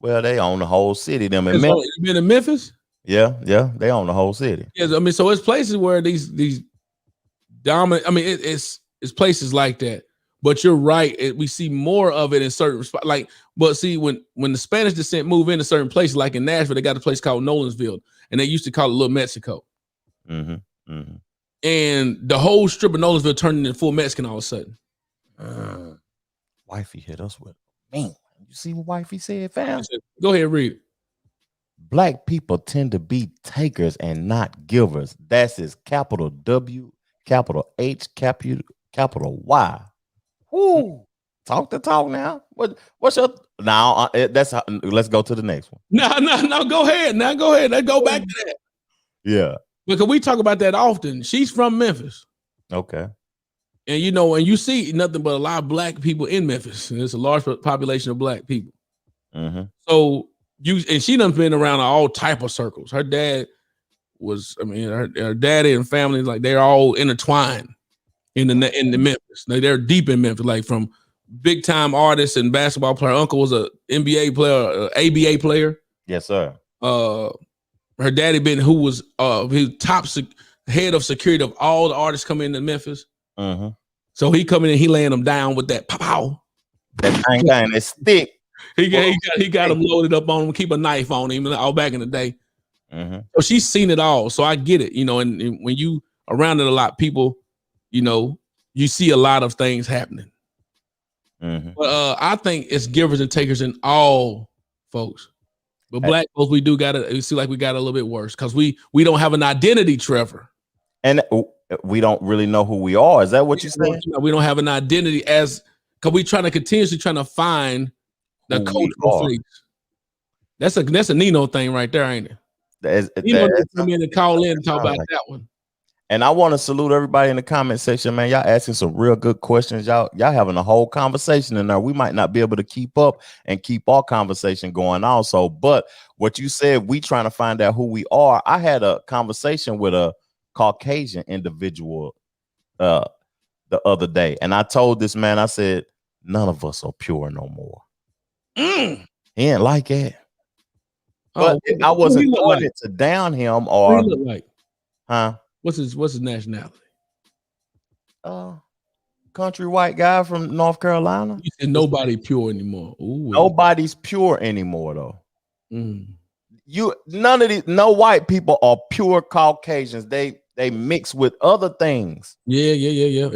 Well, they own the whole city. Them in Memphis. You been in Memphis? Yeah, they own the whole city. Yes, I mean, so it's places where these dominant. I mean, it's places like that. But you're right. We see more of it in certain spots. But see, when the Spanish descent move into certain places, like in Nashville, they got a place called Nolensville, and they used to call it Little Mexico. And the whole strip of Nolensville turned into full Mexican all of a sudden. Wifey hit us with, man, you see what wifey said, fam? Go ahead, read it. Black people tend to be takers and not givers. That's his capital W, capital H, capital Y. Woo. Talk the talk now. What's your Now that's how, let's go to the next one. No. Go ahead. Now go ahead. Let's go back to that. Yeah. Because we talk about that often. She's from Memphis. Okay. And you know, and you see nothing but a lot of black people in Memphis. And there's a large population of black people. Mm-hmm. So she done been around all type of circles. Her dad was, her daddy and family, like they're all intertwined in the Memphis. They're deep in Memphis, like from big time artists and basketball player. Uncle was a NBA player, ABA player. Yes, sir. Her daddy who was his top head of security of all the artists coming into Memphis. Mm-hmm. So he coming in, he laying them down with that pow. That thing, that stick. He got him loaded up on him, keep a knife on him all back in the day. Mm-hmm. So she's seen it all. So I get it, you know, and when you around it a lot, people, you know, you see a lot of things happening. Mm-hmm. But I think it's givers and takers in all folks. But black folks, we see like we got a little bit worse because we don't have an identity, Trevor. And we don't really know who we are. Is that what you're saying? We don't have an identity because we continuously trying to find the cultural face. That's a Nino thing right there, ain't it? Nino come in and call in and talk about that one. And I want to salute everybody in the comment section, man. Y'all asking some real good questions. Y'all having a whole conversation in there. We might not be able to keep up and keep our conversation going also. But what you said, we trying to find out who we are. I had a conversation with a Caucasian individual the other day. And I told this man, I said, none of us are pure no more. He ain't like it. But I wasn't doing it to down him or what he look like? Huh? What's his nationality? Country white guy from North Carolina. You said nobody pure anymore. Ooh. Nobody's pure anymore though. Mm. No white people are pure Caucasians. They mix with other things. Yeah.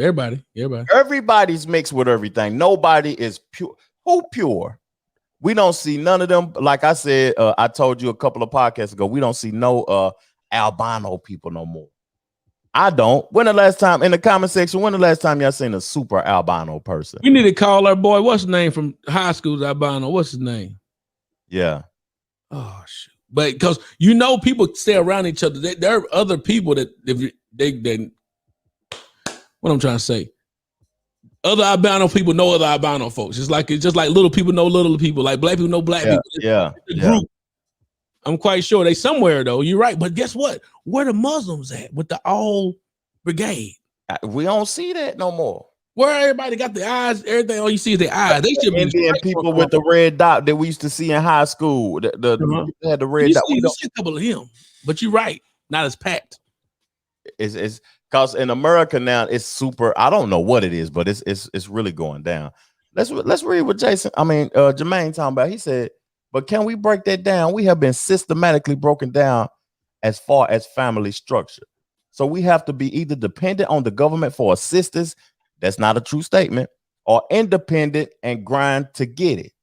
Everybody's mixed with everything. Nobody is pure. Who pure? We don't see none of them. Like I said, I told you a couple of podcasts ago, we don't see no albino people no more. I don't. When the last time in the comment section, y'all seen a super albino person? We need to call our boy. What's his name from high school's albino? What's his name? Yeah. Oh shit. But because you know people stay around each other. There are other people that they what I'm trying to say. Other albino people know other albino folks. It's just like little people know little people. Like black people know black people. It's a group. I'm quite sure they somewhere though. You're right, but guess what? Where the Muslims at with the all brigade? We don't see that no more. Where everybody got the eyes, everything. All you see is the eyes. They should be Indian people with the red dot that we used to see in high school. They had the red dot. You see a couple of them, but you're right, not as packed. It's because in America now it's super. I don't know what it is, but it's really going down. Let's read what Jermaine talking about. He said, but can we break that down? We have been systematically broken down as far as family structure. So we have to be either dependent on the government for assistance. That's not a true statement, or independent and grind to get it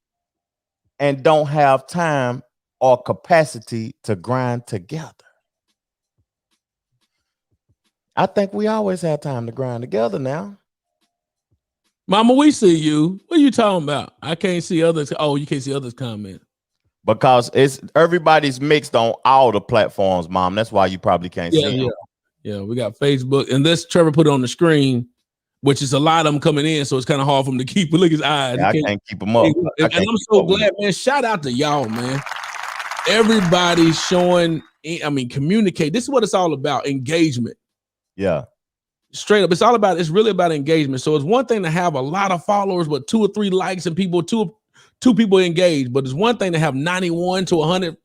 and don't have time or capacity to grind together. I think we always have time to grind together now. Mama, we see you. What are you talking about? I can't see others. Oh, you can't see others comment. Because everybody's mixed on all the platforms, Mom. That's why you probably can't see them. Yeah, we got Facebook. And this Trevor put it on the screen, which is a lot of them coming in, so it's kind of hard for him to keep. But look at his eyes. Yeah, I can't keep them up. And I'm so glad, man. Shout out to y'all, man. Everybody's showing, communicate. This is what it's all about, engagement. Yeah. Straight up. It's really about engagement. So it's one thing to have a lot of followers, but 2 or 3 likes and two people engaged. But it's one thing to have 91 to 100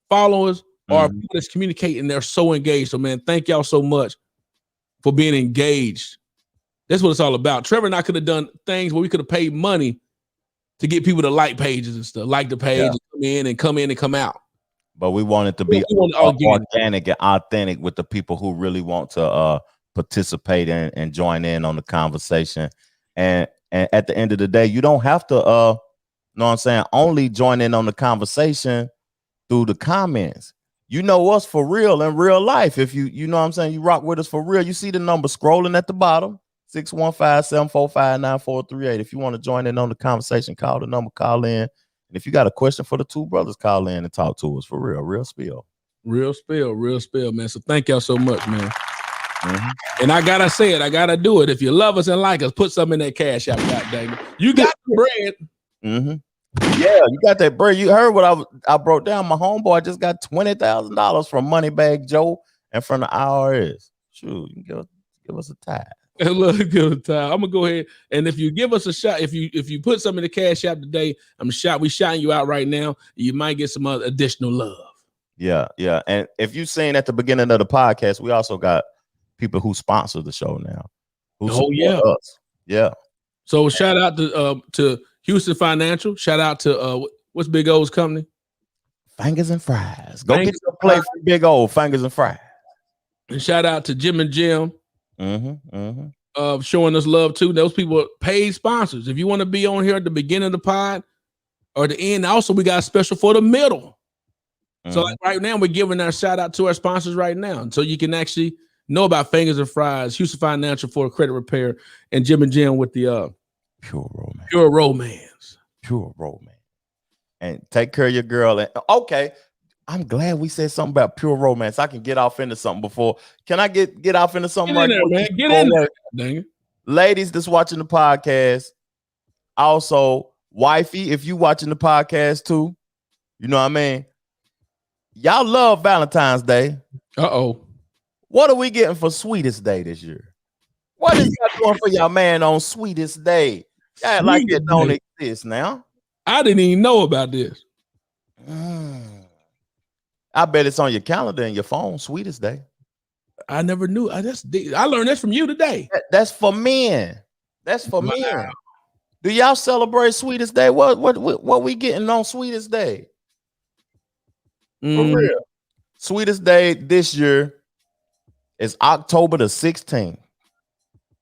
followers or people that's communicating. They're so engaged. So, man, thank y'all so much for being engaged. That's what it's all about. Trevor and I could have done things where we could have paid money to get people to like pages and stuff, like the page, and come in and come out. But we want it to be organic and authentic with the people who really want to participate and join in on the conversation. And at the end of the day, you don't have to, know what I'm saying, only join in on the conversation through the comments. You know us for real in real life. If you know what I'm saying, you rock with us for real. You see the number scrolling at the bottom, 615-745-9438. If you want to join in on the conversation, call the number, call in, And if you got a question for the two brothers, call in and talk to us for real. Real spill, man. So thank y'all so much, man. And I gotta say it, I gotta do it. If you love us and like us, put something in that cash app. God dang it. You got the bread. Yeah, you got that bread. You heard what I broke down. My homeboy just got $20,000 from Moneybag Joe and from the IRS. Shoot, you can give us a tithe. Look, give it time. I'm gonna go ahead and if you give us a shot, if you put something in the cash app today, we shouting you out right now. You might get some other additional love. Yeah. And if you've seen at the beginning of the podcast, we also got people who sponsor the show now. Us. Yeah. So shout out to Houston Financial. Shout out to what's Big O's company? Fingers and Fries. Go get your plate for Big O, Fingers and Fries. And shout out to Jim and Jim. Showing us love too. Those people are paid sponsors. If you want to be on here at the beginning of the pod or the end, also we got a special for the middle. So like right now we're giving our shout out to our sponsors right now, so you can actually know about Fingers and Fries, Houston Financial for credit repair, and Jim and Jim with the Pure Romance. And take care of your girl. And okay, I'm glad we said something about Pure Romance. I can get off into something before. Can I get off into something right now, man? Get in there. Dang it. Ladies that's watching the podcast. Also, wifey, if you watching the podcast too, you know what I mean? Y'all love Valentine's Day. What are we getting for Sweetest Day this year? What is y'all doing for y'all man on Sweetest Day? Y'all like it don't exist now. I didn't even know about this. I bet it's on your calendar and your phone. Sweetest Day. I never knew. I learned that from you today. That's for men. Men. Do y'all celebrate Sweetest Day? What we getting on Sweetest Day? For real. Sweetest Day this year is October the 16th.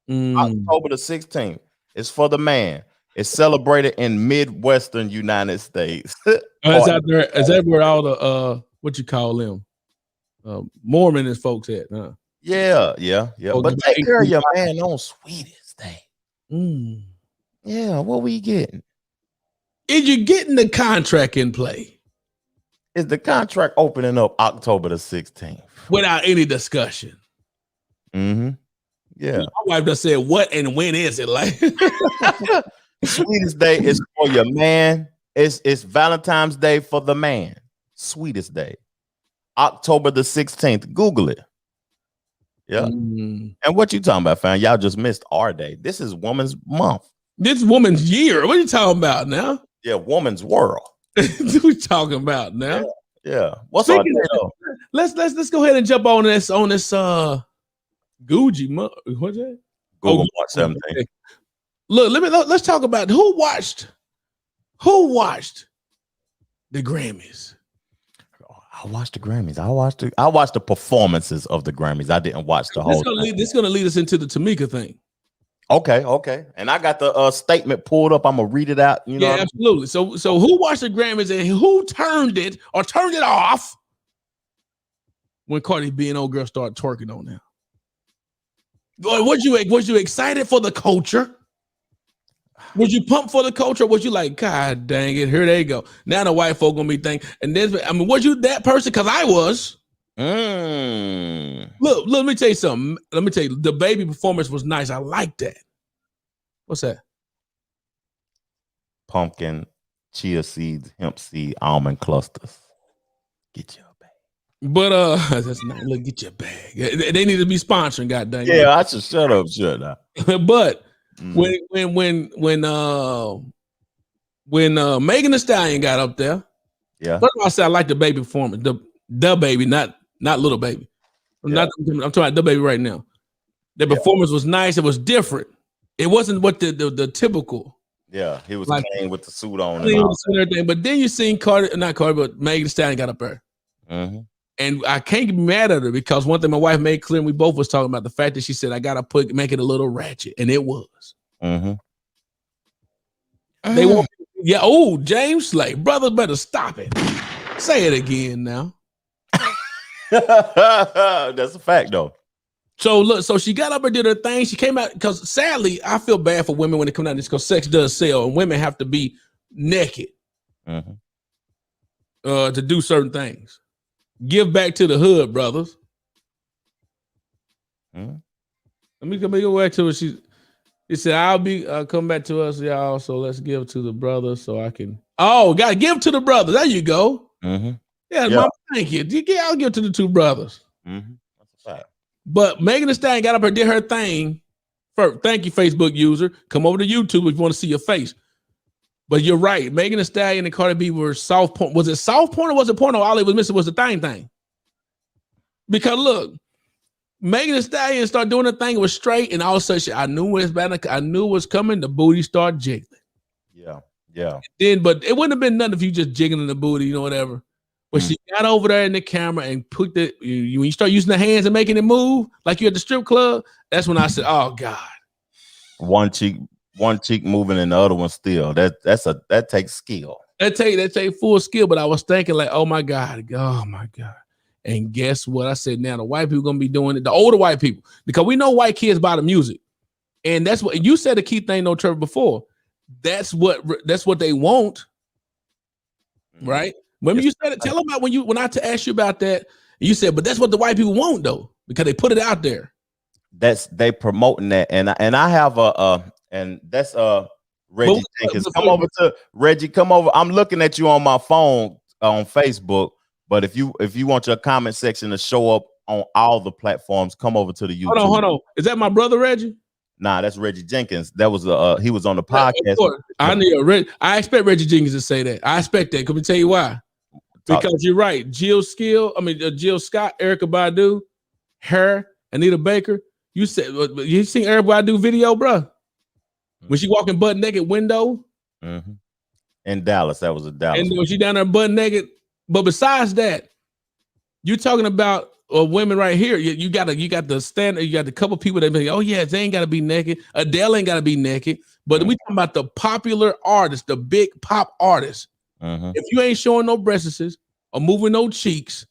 October the 16th. It's for the man. It's celebrated in Midwestern United States. Is that where all the what you call them? Mormon and folks at, huh? Yeah. But take care of your man on Sweetest Day. Yeah, what we getting? Is you getting the contract in play? Is the contract opening up October the 16th? Without any discussion. Yeah. My wife just said, what and when is it? Like Sweetest Day is for your man. It's Valentine's Day for the man. Sweetest Day. October the 16th. Google it. Yeah. And what you talking about, fam? Y'all just missed our day. This is Woman's Month. This is Woman's Year. What are you talking about now? Yeah, Woman's World. What we talking about now? Yeah. What's our day though? Let's go ahead and jump on this Gucci month. What's that? Google March 17th. Look, let's talk about who watched the Grammys. I watched the Grammys. I watched the performances of the Grammys. I didn't watch the whole thing. This is gonna lead us into the Tamika thing. Okay. And I got the statement pulled up. I'm gonna read it out. You know, yeah, absolutely. So who watched the Grammys and who turned it off when Cardi B and old girl started twerking on them? Was you excited for the culture? Was you pumped for the culture? Was you like, God dang it, here they go. Now the white folk gonna be thinking, and then was you that person? Because I was. Look, let me tell you something. Let me tell you, the baby performance was nice. I like that. What's that? Pumpkin, chia seeds, hemp seed, almond clusters. Get your bag. But that's not. Look, get your bag. They need to be sponsoring. God dang it. Yeah, I should shut up. But when Megan Thee Stallion got up there, yeah. First of all, I said I like the baby performance. The baby, not little baby. I'm talking about the baby right now. The performance was nice. It was different. It wasn't what the typical. Yeah, he was clean with the suit on and everything. But then you seen not Cardi, but Megan Thee Stallion got up there. And I can't get mad at her because one thing my wife made clear, and we both was talking about the fact that she said, I gotta make it a little ratchet. And it was. They want, James Slay, brothers better stop it. Say it again now. That's a fact though. So look, so she got up and did her thing. She came out because sadly, I feel bad for women when they come out of this because sex does sell and women have to be naked. to do certain things. Give back to the hood, brothers. Let me go back to what she said. I'll come back to us, y'all. So let's give to the brothers so I can. Oh, gotta give to the brothers. There you go. Yeah, Mama, thank you. I'll give to the two brothers. That's a fact. But Megan Thee Stallion got up and did her thing. First, thank you, Facebook user. Come over to YouTube if you want to see your face. But you're right. Megan Thee Stallion and Cardi B were soft porn. Was it soft porn or was it porno? All it was missing was the thing. Because look, Megan Thee Stallion started doing the thing. It was straight, and all of a sudden, I knew it was bad. I knew it was coming. The booty started jiggling. Yeah. But it wouldn't have been nothing if you just jiggling the booty, whatever. But she got over there in the camera and put when you start using the hands and making it move like you at the strip club. That's when I said, "Oh God." One cheek moving and the other one still. That takes skill. That take full skill. But I was thinking like, oh my God. And guess what? I said, now the white people gonna be doing it. The older white people, because we know white kids buy the music, and that's what you said. The key thing, no Trevor, before. That's what they want, right? Remember you said it. Tell them about when I asked you about that. You said, but that's what the white people want though, because they put it out there. They promoting that, and I have and that's Reggie Jenkins. Come over to Reggie. Come over. I'm looking at you on my phone on Facebook. But if you want your comment section to show up on all the platforms, come over to the YouTube. Hold on. Is that my brother Reggie? Nah, that's Reggie Jenkins. That was he was on the podcast. I expect Reggie Jenkins to say that. I expect that. Can we tell you why? Because you're right. Jill Scott, Erykah Badu, her, Anita Baker. You said you seen Erykah Badu video, bro? When she walking butt naked window. In Dallas, that was a Dallas. And when she down there butt naked. But besides that, you're talking about women right here. You got the standard. You got the couple people that be like, oh yeah, they ain't got to be naked. Adele ain't got to be naked. But we talking about the popular artists, the big pop artists. If you ain't showing no breasts or moving no cheeks,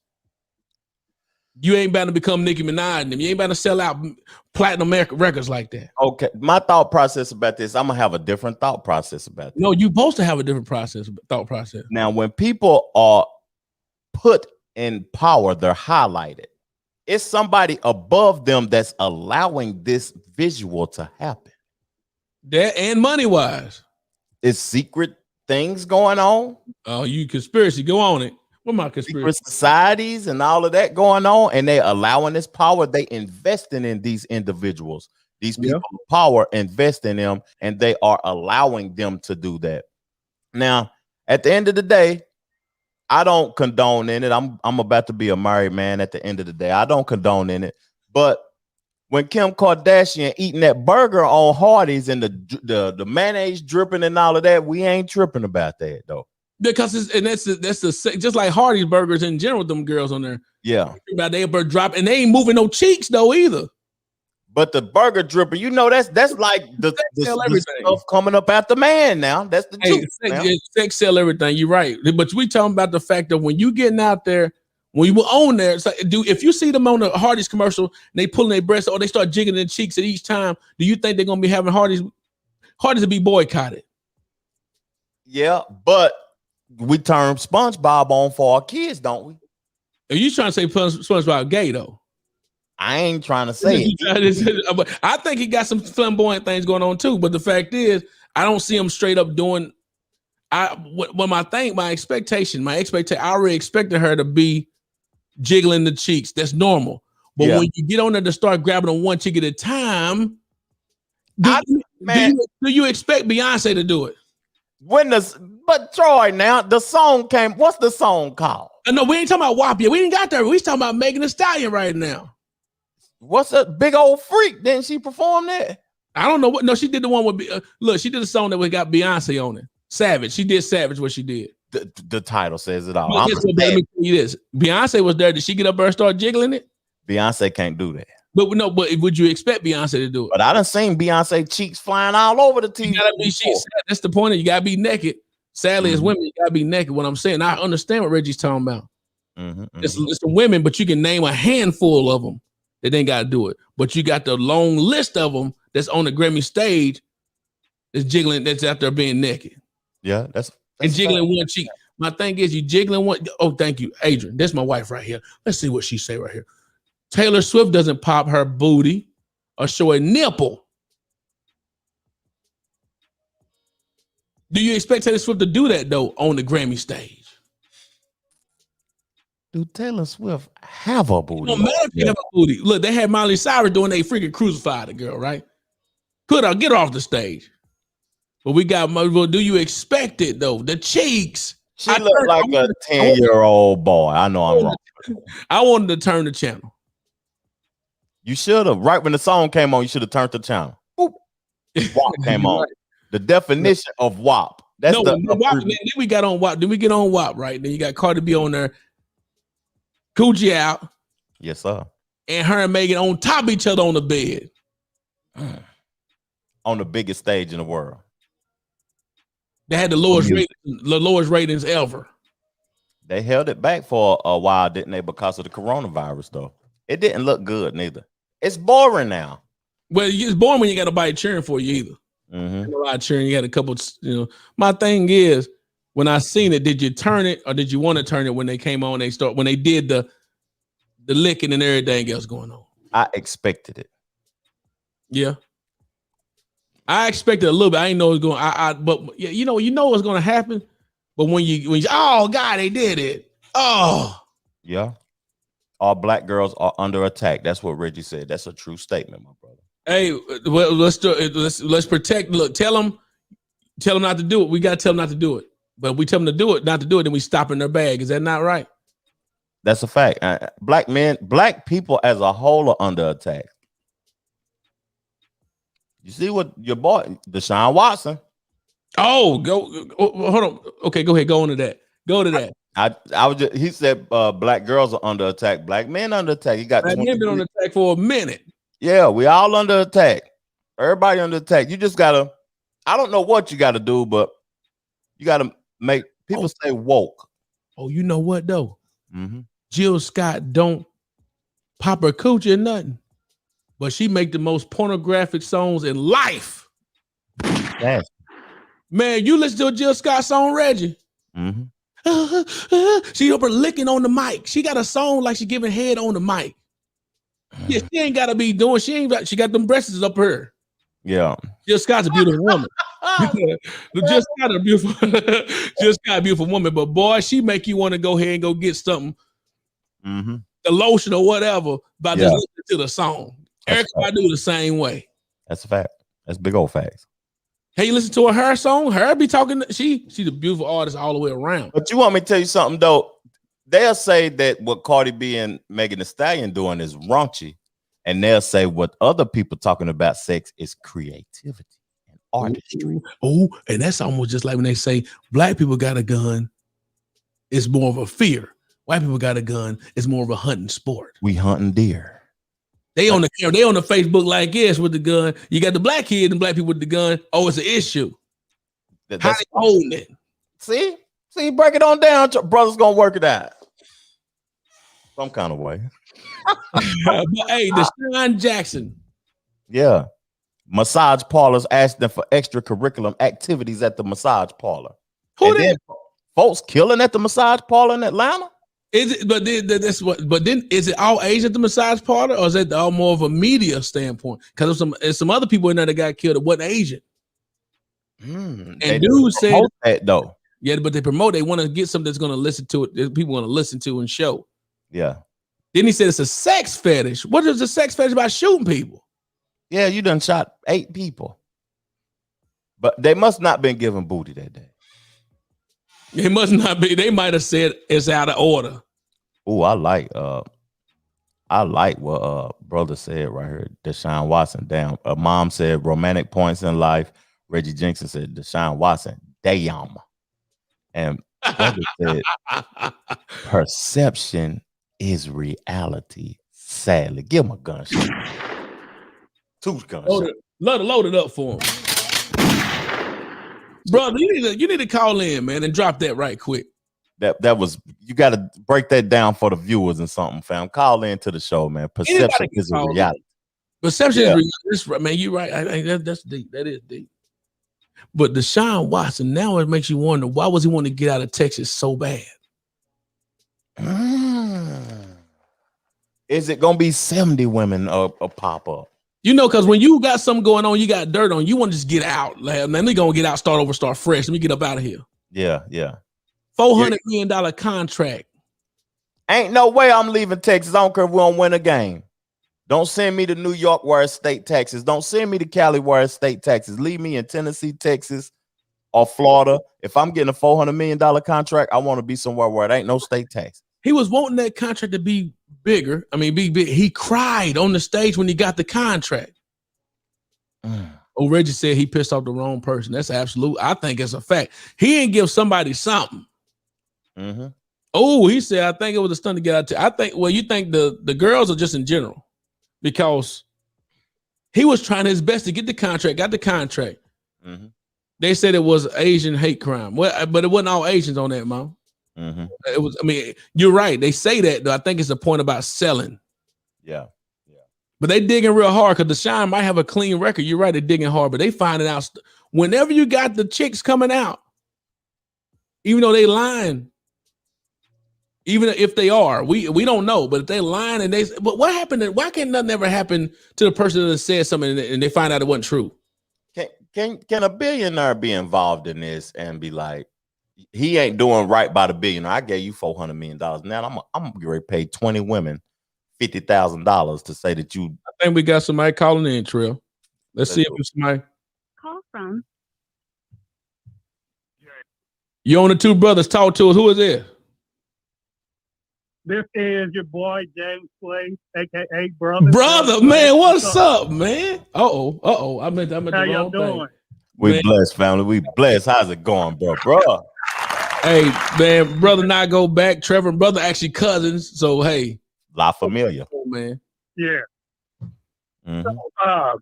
you ain't about to become Nicki Minaj and them. You ain't about to sell out platinum records like that. Okay, my thought process about this, I'm gonna have a different thought process about this. No, you supposed to have a different thought process. Now, when people are put in power, they're highlighted. It's somebody above them that's allowing this visual to happen. That and money wise, it's secret things going on. Oh, you conspiracy? Go on it. What my conspiracy? Secret societies and all of that going on, and they allowing this power. They investing in these individuals, these people of power, invest in them, and they are allowing them to do that. Now, at the end of the day, I don't condone in it. I'm about to be a married man at the end of the day. I don't condone in it. But when Kim Kardashian eating that burger on Hardee's and the mayonnaise dripping and all of that, we ain't tripping about that though. Because that's just like Hardee's burgers in general, them girls on there. Yeah. About they burger drop and they ain't moving no cheeks though either. But the burger dripper, that's like the stuff coming up at the man now. That's the truth. Sex sell everything. You're right. But we talking about the fact that when you getting out there, when you were on there, it's like, if you see them on the Hardee's commercial, and they pulling their breasts or they start jiggling their cheeks at each time, do you think they're gonna be having Hardee's to be boycotted? Yeah, but we turn SpongeBob on for our kids, don't we? Are you trying to say SpongeBob gay though? I ain't trying to say it. I think he got some flamboyant things going on too. But the fact is, I don't see him straight up doing. I already expected her to be jiggling the cheeks. That's normal. But when you get on there to start grabbing on one cheek at a time, do you expect Beyonce to do it? But Troy, now the song came. What's the song called? No, we ain't talking about WAP yet. We ain't got there. We talking about Megan Thee Stallion right now. What's a big old freak? Didn't she perform that? I don't know what. No, she did the one with. Look, she did a song that we got Beyonce on it. Savage. She did Savage. What she did. The title says it all. Let me tell you this. Beyonce was there. Did she get up there and start jiggling it? Beyonce can't do that. But would you expect Beyonce to do it? But I done seen Beyonce cheeks flying all over the TV. That's the point. You gotta be naked. Sadly, as women, you gotta be naked. What I'm saying, I understand what Reggie's talking about. It's the women, but you can name a handful of them that ain't got to do it. But you got the long list of them that's on the Grammy stage that's jiggling, that's out there being naked. Yeah, and jiggling one cheek. My thing is, you jiggling one. Oh, thank you, Adrian. That's my wife right here. Let's see what she say right here. Taylor Swift doesn't pop her booty or show a nipple. Do you expect Taylor Swift to do that though on the Grammy stage? Do Taylor Swift have a booty? No matter if you have a booty. Look, they had Miley Cyrus doing they freaking crucified the girl, right? Get her off the stage. But we got, do you expect it though? The cheeks. She looked like a 10-year-old boy. I know I'm wrong. I wanted to turn the channel. You should have. Right when the song came on, you should have turned the channel. Boop. WAP came on. Right. The definition of WAP. That's WAP. Then we got on WAP. Then we get on WAP, right? Then you got Cardi B on there. Coochie out. Yes, sir. And her and Megan on top of each other on the bed. On the biggest stage in the world. They had the lowest ratings ever. They held it back for a while, didn't they? Because of the coronavirus, though. It didn't look good, neither. It's boring now. Well, it's boring when you got nobody cheering for you either. A lot of cheering. You had a couple, My thing is, when I seen it, did you turn it or did you want to turn it when they came on? When they did the licking and everything else going on. I expected it. Yeah. I expected a little bit. I didn't know it was going. But you know what's going to happen. But when you, oh God, they did it. Oh yeah. All black girls are under attack. That's what Reggie said. That's a true statement, my brother. Hey, well, let's protect. Look, tell them not to do it. We got to tell them not to do it. But if we tell them to do it, not to do it, then we stop in their bag. Is that not right? That's a fact. Black people as a whole are under attack. You see what your boy, Deshaun Watson. Oh, hold on. Okay, go ahead. Go on to that. Go to that. I was just, he said black girls are under attack, black men under attack. He got black men been on attack for a minute. Yeah, we all under attack. Everybody under attack. You just gotta, I don't know what you gotta do, but you gotta make people say woke. Oh, you know what though? Jill Scott don't pop her coochie or nothing. But she make the most pornographic songs in life. Yes. Man, you listen to a Jill Scott song, Reggie. She up her licking on the mic. She got a song like she giving head on the mic. Yeah, she ain't gotta be doing. She got them breasts up her. Yeah. Jill Scott's a beautiful woman. Jill Scott a beautiful woman. But boy, she make you want to go ahead and go get something. The lotion or whatever by just listening to the song. Everybody do the same way. That's a fact. That's big old facts. Hey, you listen to her song? Her be talking. She's a beautiful artist all the way around. But you want me to tell you something though? They'll say that what Cardi B and Megan Thee Stallion doing is raunchy, and they'll say what other people talking about sex is creativity and artistry. Oh, and that's almost just like when they say black people got a gun. It's more of a fear. White people got a gun. It's more of a hunting sport. We hunting deer. They on the camera, they on the Facebook like yes with the gun. You got the black kid and black people with the gun. Oh, it's an issue. How they holding it? See, break it on down. Your brother's gonna work it out some kind of way. But hey, Deshaun Jackson. Yeah, massage parlors asking for extracurricular activities at the massage parlor. Who did? Folks killing at the massage parlor in Atlanta. Is it? But then is it all age at the massage parlor, or is it all more of a media standpoint? Because there's some other people in there that got killed that wasn't Asian. And dude said that though. Yeah, but they promote. They want to get something that's going to listen to it. That people want to listen to and show. Yeah. Then he said it's a sex fetish. What is a sex fetish about shooting people? Yeah, you done shot 8 people, but they must not been given booty that day. It must not be. They might have said it's out of order. Oh, I like what brother said right here. Deshaun Watson, damn. Mom said romantic points in life. Reggie Jenkins said Deshaun Watson, damn. And brother said perception is reality. Sadly, give him a gunshot. 2 gunshots. Load it up for him. Brother, you need to call in, man, and drop that right quick. That was, you got to break that down for the viewers and something, fam. Call in to the show, man. Perception is a reality. Perception is reality, man. You right. That's deep. That is deep. But Deshaun Watson, now it makes you wonder, why was he want to get out of Texas so bad? Is it gonna be 70 women a pop up? You know, because when you got something going on, you got dirt on, you want to just get out. Like, man, we gonna get out, start over, start fresh. Let me get up out of here. Yeah. $400 million contract. Ain't no way I'm leaving Texas. I don't care if we don't win a game. Don't send me to New York where it's state taxes. Don't send me to Cali where it's state taxes. Leave me in Tennessee, Texas, or Florida. If I'm getting a $400 million contract, I want to be somewhere where it ain't no state tax. He was wanting that contract to be bigger. I mean, be big. He cried on the stage when he got the contract. Oh, Reggie said he pissed off the wrong person. That's absolute. I think it's a fact. He didn't give somebody something. Mm-hmm. Oh, he said, I think it was a stunt to get out. I think, well, you think the girls are just in general, because he was trying his best to get the contract, got the contract. Mm-hmm. They said it was Asian hate crime. Well, but it wasn't all Asians on that, Mom. Mm-hmm. It was, I mean, you're right. They say that, though. I think it's a point about selling. Yeah. But they digging real hard because Deshaun might have a clean record. You're right, they're digging hard, but they finding out whenever you got the chicks coming out, even though they lying, even if they are, we don't know, but if they lying and but what happened? Why can't nothing ever happen to the person that said something and they find out it wasn't true? Can a billionaire be involved in this and be like, he ain't doing right by the billionaire? I gave you $400 million. Now I'm gonna get ready to pay 20 women $50,000 to say that you. I think we got somebody calling in, Trev. Let's see if it's somebody. Call from. You on the Two Brothers? Talk to us. Who is it? This is your boy James Slade, aka Brother. Brother, man, what's up, man? Uh-oh. I meant How the y'all wrong doing? thing. We Man. blessed, family. We blessed. How's it going, bro? Hey, man, brother and I go back. Trevor and brother actually cousins. So, hey. La Familia. Oh, man. Yeah. Mm-hmm. So,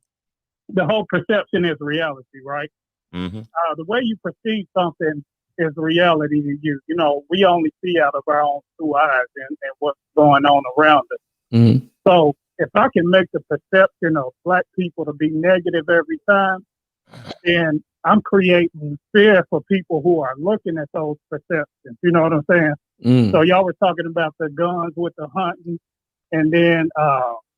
the whole perception is reality, right? Mm-hmm. The way you perceive something is reality to you. You know, we only see out of our own two eyes and what's going on around us. Mm-hmm. So if I can make the perception of Black people to be negative every time, then I'm creating fear for people who are looking at those perceptions. You know what I'm saying? Mm. So y'all were talking about the guns with the hunting, and then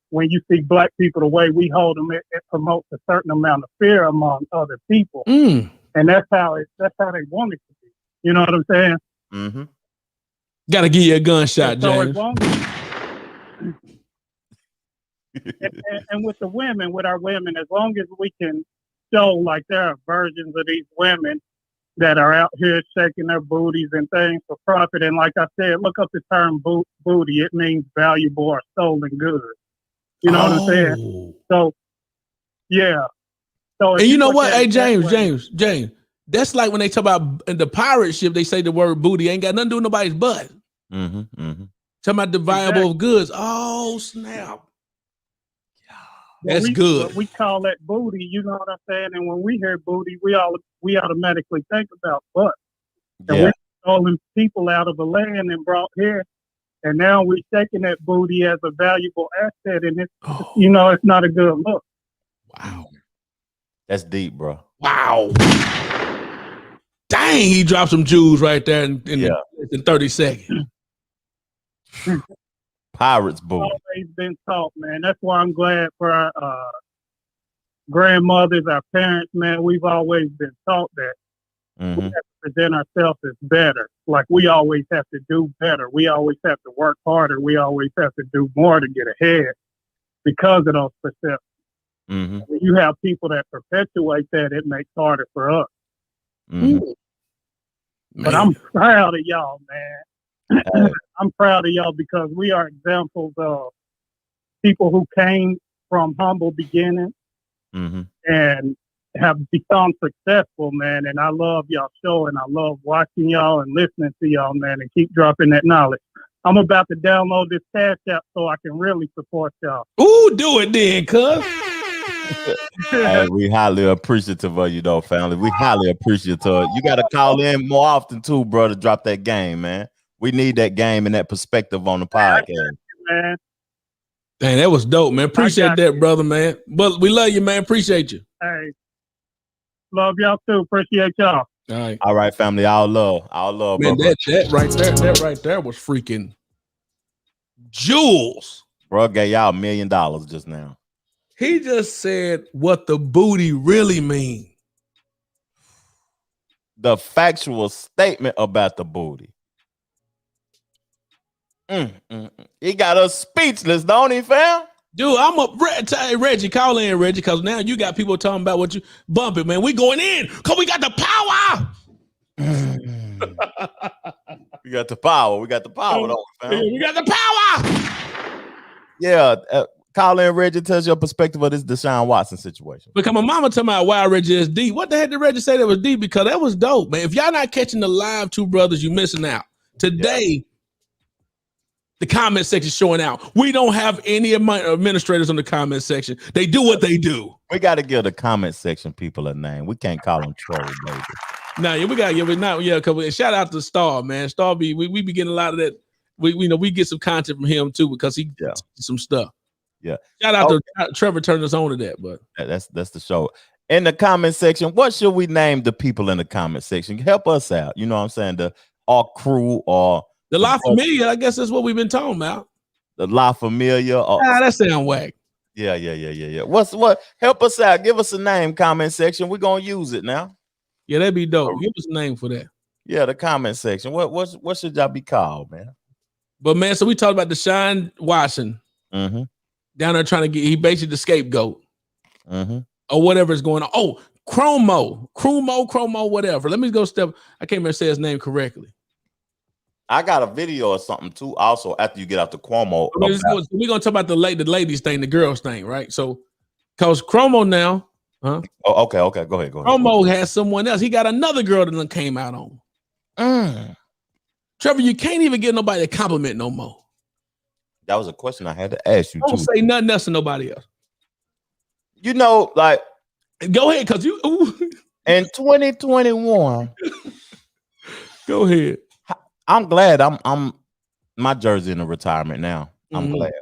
when you see Black people the way we hold them, it promotes a certain amount of fear among other people, and that's how they want it to be. You know what I'm saying? Mm-hmm. Got to give you a gunshot, So James. as long as, and with the women, with our women, as long as we can show like there are versions of these women that are out here shaking their booties and things for profit. And like I said, look up the term booty. It means valuable or stolen goods. You know what I'm saying? So, yeah. So, And you know what? Hey, James. James. That's like when they talk about in the pirate ship, they say the word booty ain't got nothing to do with nobody's butt. Mm-hmm. Mm-hmm. Talking about the valuable goods. Oh, snap. That's good. We call that booty, you know what I'm saying? And when we hear booty, we automatically think about butt. And we're stolen people out of the land and brought here. And now we're taking that booty as a valuable asset. And it's, it's not a good look. Wow. That's deep, bro. Wow. Dang, he dropped some jewels right there in 30 seconds. Pirates booty. Always been taught, man. That's why I'm glad for our grandmothers, our parents, man. We've always been taught that we have to present ourselves as better. Like we always have to do better. We always have to work harder. We always have to do more to get ahead because of those perceptions. Mm-hmm. When you have people that perpetuate that, it makes it harder for us. Mm-hmm. But I'm proud of y'all, man. I'm proud of y'all because we are examples of people who came from humble beginnings and have become successful, man. And I love y'all show, and I love watching y'all and listening to y'all, man, and keep dropping that knowledge. I'm about to download this Cashapp so I can really support y'all. Ooh, do it then, cuz. Hey, we highly appreciative of you, though, family. We highly appreciative. You got to call in more often, too, bro, to drop that game, man. We need that game and that perspective on the podcast. Man. Dang, that was dope, man. Appreciate that, brother, man. But we love you, man. Appreciate you. Hey, Love y'all too. Appreciate y'all. All right, family. Our love. Man, that right there was freaking jewels. Bro gave y'all $1 million just now. He just said what the booty really mean. The factual statement about the booty. He got us speechless, don't he, fam? Dude, I'm a Reggie, call in, Reggie, because now you got people talking about what you bump it, man. We going in because we got the power. We got the power. Though, fam. We got the power. Yeah, call in, Reggie. Tell us your perspective of this Deshaun Watson situation. Because my mama talking about why Reggie is deep. What the heck did Reggie say that was deep? Because that was dope, man. If y'all not catching the live Two Brothers, you missing out. Today, the comment section showing out. We don't have any administrators on the comment section. They do what they do. We got to give the comment section people a name. We can't call them troll, baby. We got to give it now. Yeah, because shout out to Star, man. Star we be getting a lot of that. We get some content from him too because he some stuff. Yeah. Shout out to Trevor turning us on to that, but that's the show. In the comment section, what should we name the people in the comment section? Help us out. You know what I'm saying? Our crew or the La Familia, I guess that's what we've been talking about. The La Familia. That sound whack. Yeah. What? Help us out. Give us a name, comment section. We're gonna use it now. Yeah, that'd be dope. Give us a name for that. Yeah, the comment section. What should y'all be called, man? But man, so we talked about Deshaun Watson down there trying to get. He basically the scapegoat or whatever is going on. Oh, Chromo, whatever. Let me go step. I can't remember say his name correctly. I got a video or something too. Also, after you get out the Cuomo, we're gonna talk about the ladies thing, the girls thing, right? So, cause Chromo now, Oh, okay. Go ahead. Chromo has someone else. He got another girl that came out on. Trevor, you can't even get nobody a compliment no more. That was a question I had to ask you. Don't say nothing else to nobody else. You know, like, go ahead, cause you in 2021. Go ahead. I'm glad I'm my jersey in the retirement now. I'm glad.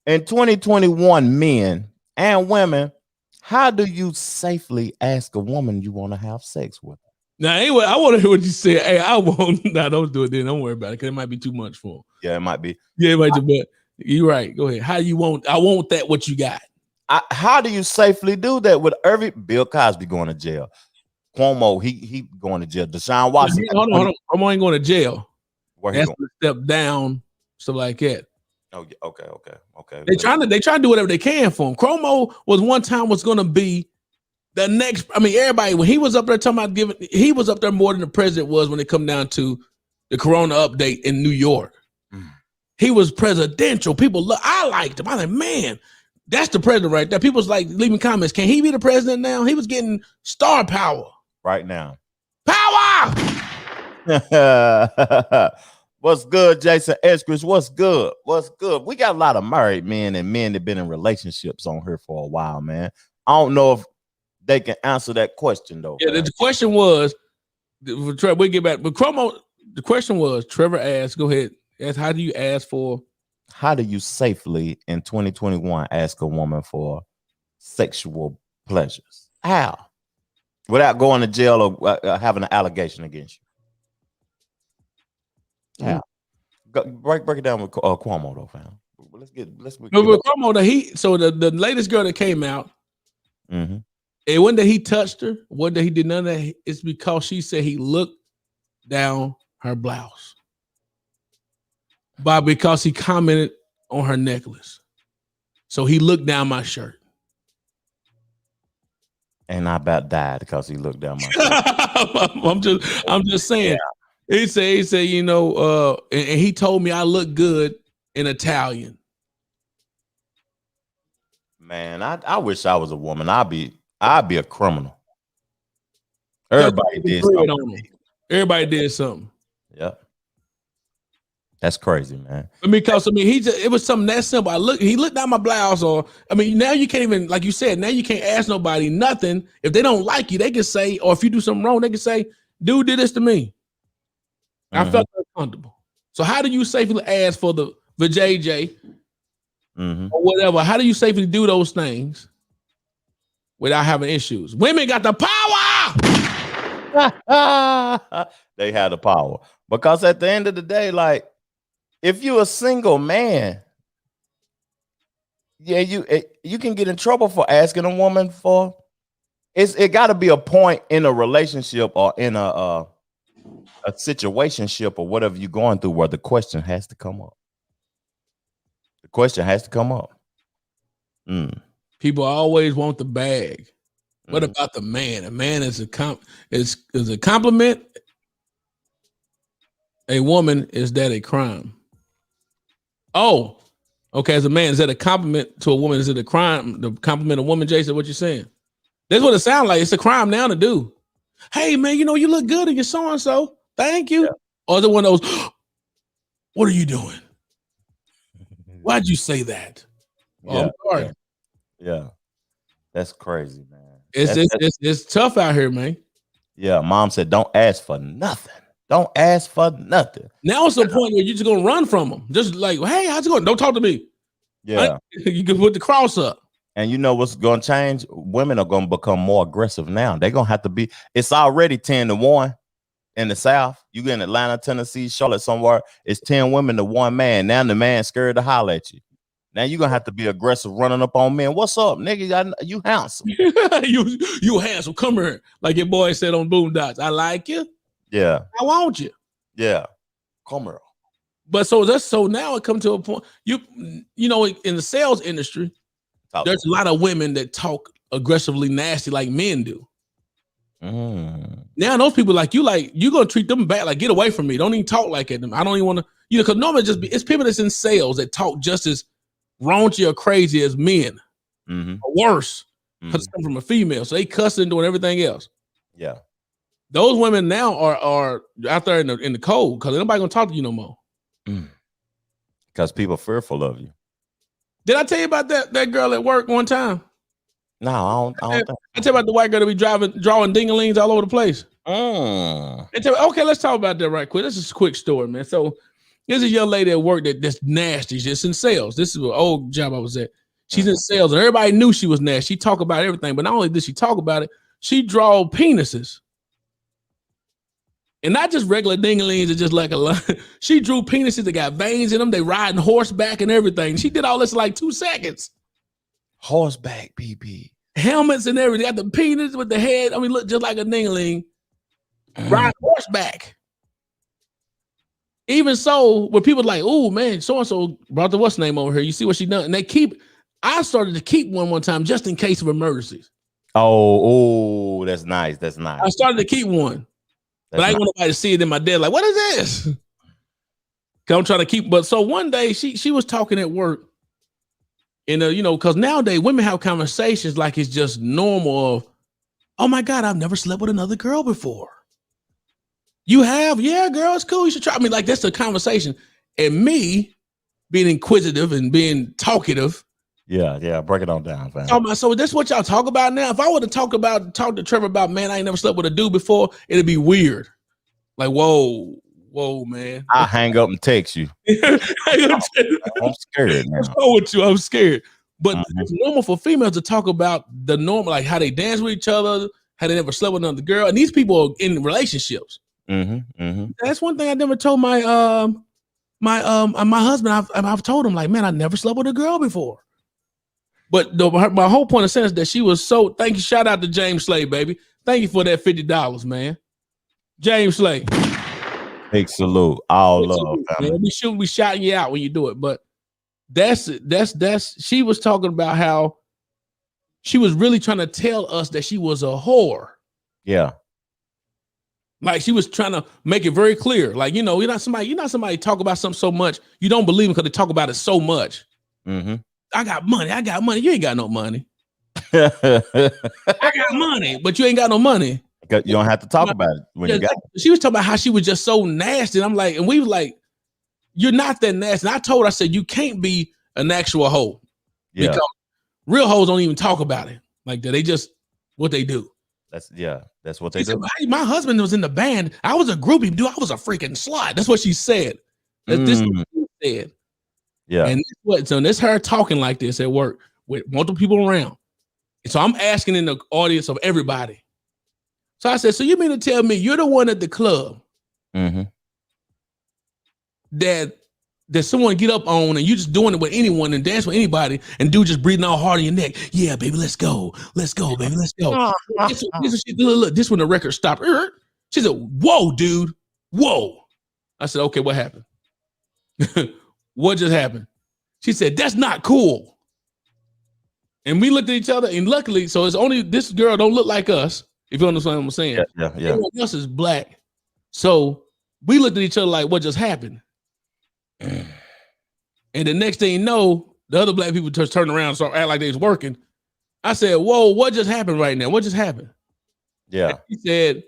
In 2021, men and women, how do you safely ask a woman you want to have sex with? Now, anyway, I want to hear what you said. Hey, I won't. Nah, don't do it then. Don't worry about it, because it might be too much for him. Yeah, it might be. Yeah, it might be. But you're right. Go ahead. How you want? I want that. What you got? How do you safely do that with Bill Cosby going to jail? Cuomo, he going to jail. Deshaun Watson. Hold on. Cuomo ain't going to jail. Where he That's going? to step down, stuff like that. Oh, okay. They trying to do whatever they can for him. Cuomo was going to be the next. I mean, everybody when he was up there talking about he was up there more than the president was when it come down to the Corona update in New York. He was presidential. I liked him. I like, man, that's the president right there. People's like leaving comments. Can he be the president now? He was getting star power right now. Power. What's good, Jason Eskridge? What's good? We got a lot of married men and men that been in relationships on here for a while, man. I don't know if they can answer that question though. Yeah, the question was, Trevor, we get back, but Chromo, the question was, Trevor asked, go ahead, how do you safely in 2021 ask a woman for sexual pleasures? How? Without going to jail or having an allegation against you. Yeah, break it down with Cuomo though, fam. Let's get Cuomo. The latest girl that came out, and one day he touched her, one day he did none of that. It's because she said he looked down her blouse, because he commented on her necklace, so he looked down my shirt, and I about died because he looked down my shirt. I'm just saying. Yeah. He said, you know, and he told me I look good in Italian. Man, I wish I was a woman. I'd be a criminal. Everybody did something. Everybody did something. Yep. That's crazy, man. Because it was something that simple. He looked down my blouse, now you can't even, like you said, now you can't ask nobody nothing. If they don't like you, they can say, or if you do something wrong, they can say, dude did this to me. I felt uncomfortable. So how do you safely ask for the JJ or whatever? How do you safely do those things without having issues? Women got the power. They have the power. Because at the end of the day, like, if you're a single man, yeah, you can get in trouble for asking a woman for. It got to be a point in a relationship or in a situationship or whatever you're going through where the question has to come up. The question has to come up. People always want the bag. What about the man? A man is a compliment. A woman, is that a crime? Oh, okay. As a man, is that a compliment to a woman? Is it a crime to compliment a woman, Jason? What you're saying? That's what it sounds like. It's a crime now to do. Hey, man, you look good and you're so-and-so. Thank you. Yeah. Or the one of those, what are you doing? Why'd you say that? Oh, I'm sorry. Yeah. That's crazy, man. It's tough out here, man. Yeah, mom said, don't ask for nothing. Don't ask for nothing. Now it's a point where you're just going to run from them. Just like, hey, how's it going? Don't talk to me. Yeah. You can put the cross up. And you know what's going to change? Women are going to become more aggressive now. They're going to have to be. It's already 10-1 in the South. You get in Atlanta, Tennessee, Charlotte, somewhere. It's 10 women to 1 man. Now the man scared to holler at you. Now you're going to have to be aggressive running up on men. What's up, nigga? You handsome. you handsome. Come here. Like your boy said on Boondocks. I like you. Yeah. I want you. Yeah. Come here. But so now it comes to a point. You know, in the sales industry, there's a lot of women that talk aggressively nasty like men do. Now those people like you're gonna treat them bad. Like, get away from me. Don't even talk like at them. I don't even want to, because normally it's people that's in sales that talk just as raunchy or crazy as men, or worse, because it's coming from a female. So they cussing, doing everything else. Yeah. Those women now are out there in the cold because nobody gonna talk to you no more. Because people are fearful of you. Did I tell you about that girl at work one time? No, I don't think. I tell you about the white girl that be drawing ding-a-lings all over the place. Okay, let's talk about that right quick. This is a quick story, man. So there's a young lady at work that's nasty. She's in sales. This is an old job I was at. She's in sales, and everybody knew she was nasty. She talk about everything, but not only did she talk about it, she draw penises. And not just regular ding-a-lings, it's just like a lot. She drew penises that got veins in them. They riding horseback and everything. She did all this in like 2 seconds. Horseback, PP. Helmets and everything. Got the penis with the head. I mean, look just like a ding-a-ling. Riding horseback. Even so, when people like, oh man, so-and-so brought the what's name over here. You see what she done? And I started to keep one time just in case of emergencies. Oh, that's nice. That's nice. I started to keep one. But I didn't want nobody to see it in my dead. Like, what is this? Cause I'm trying to keep. But so one day she was talking at work, and because nowadays women have conversations like it's just normal. Of, oh my God, I've never slept with another girl before. You have? Yeah, girl, it's cool. You should try. I mean, like that's the conversation. And me being inquisitive and being talkative. Yeah, break it on down, fam. So this is what y'all talk about now. If I would have talk to Trevor about, man, I ain't never slept with a dude before, it'd be weird. Like, whoa, man. I hang up and text you. I'm scared now. I'm scared. But it's normal for females to talk about the normal, like how they dance with each other, how they never slept with another girl, and these people are in relationships. That's one thing I never told my husband. I've told him, like, man, I never slept with a girl before. But my whole point of sense is that she was so. Thank you. Shout out to James Slade, baby. Thank you for that $50, man. James Slade. Big salute. All love. Man. We should be shouting you out when you do it. But that's. She was talking about how she was really trying to tell us that she was a whore. Yeah. Like she was trying to make it very clear. Like, you're not somebody talk about something so much you don't believe them because they talk about it so much. I got money. You ain't got no money. I got money, but you ain't got no money. You don't have to talk about it when you got it. She was talking about how she was just so nasty. And I'm like, and we was like, you're not that nasty. And I said, you can't be an actual hoe. Yeah. Because real hoes don't even talk about it like that. They just what they do. That's what they do. Said, hey, my husband was in the band. I was a groupie, dude. I was a freaking slut. That's what she said. This is what she said. Yeah. And that's her talking like this at work with multiple people around. And so I'm asking in the audience of everybody. So I said, so you mean to tell me you're the one at the club that someone get up on and you just doing it with anyone and dance with anybody and dude just breathing all hard in your neck. Yeah, baby, let's go, baby, let's go. This when the record stopped. She said, whoa, dude, whoa. I said, okay, what happened? What just happened? She said, that's not cool. And we looked at each other, and luckily, so it's only this girl don't look like us, if you understand what I'm saying. Yeah. Everyone else is black. So we looked at each other like, what just happened? And the next thing you know, the other black people just turned around and started acting like they was working. I said, whoa, what just happened right now? What just happened? Yeah. And he said,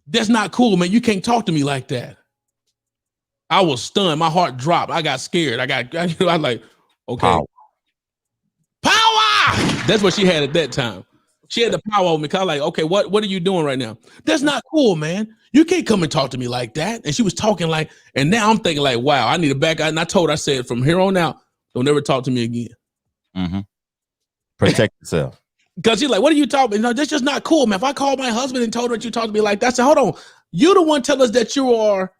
that's not cool, man. You can't talk to me like that. I was stunned. My heart dropped. I got scared. I was like, okay. Power! That's what she had at that time. She had the power over me. Cause I was like, okay, what are you doing right now? That's not cool, man. You can't come and talk to me like that. And she was talking like, and now I'm thinking like, wow, I need to back out. And I said, from here on out, don't ever talk to me again. Protect yourself. Because she's like, what are you talking? No, that's just not cool, man. If I called my husband and told her that you talked to me like that, I said, hold on. You the one tell us that you are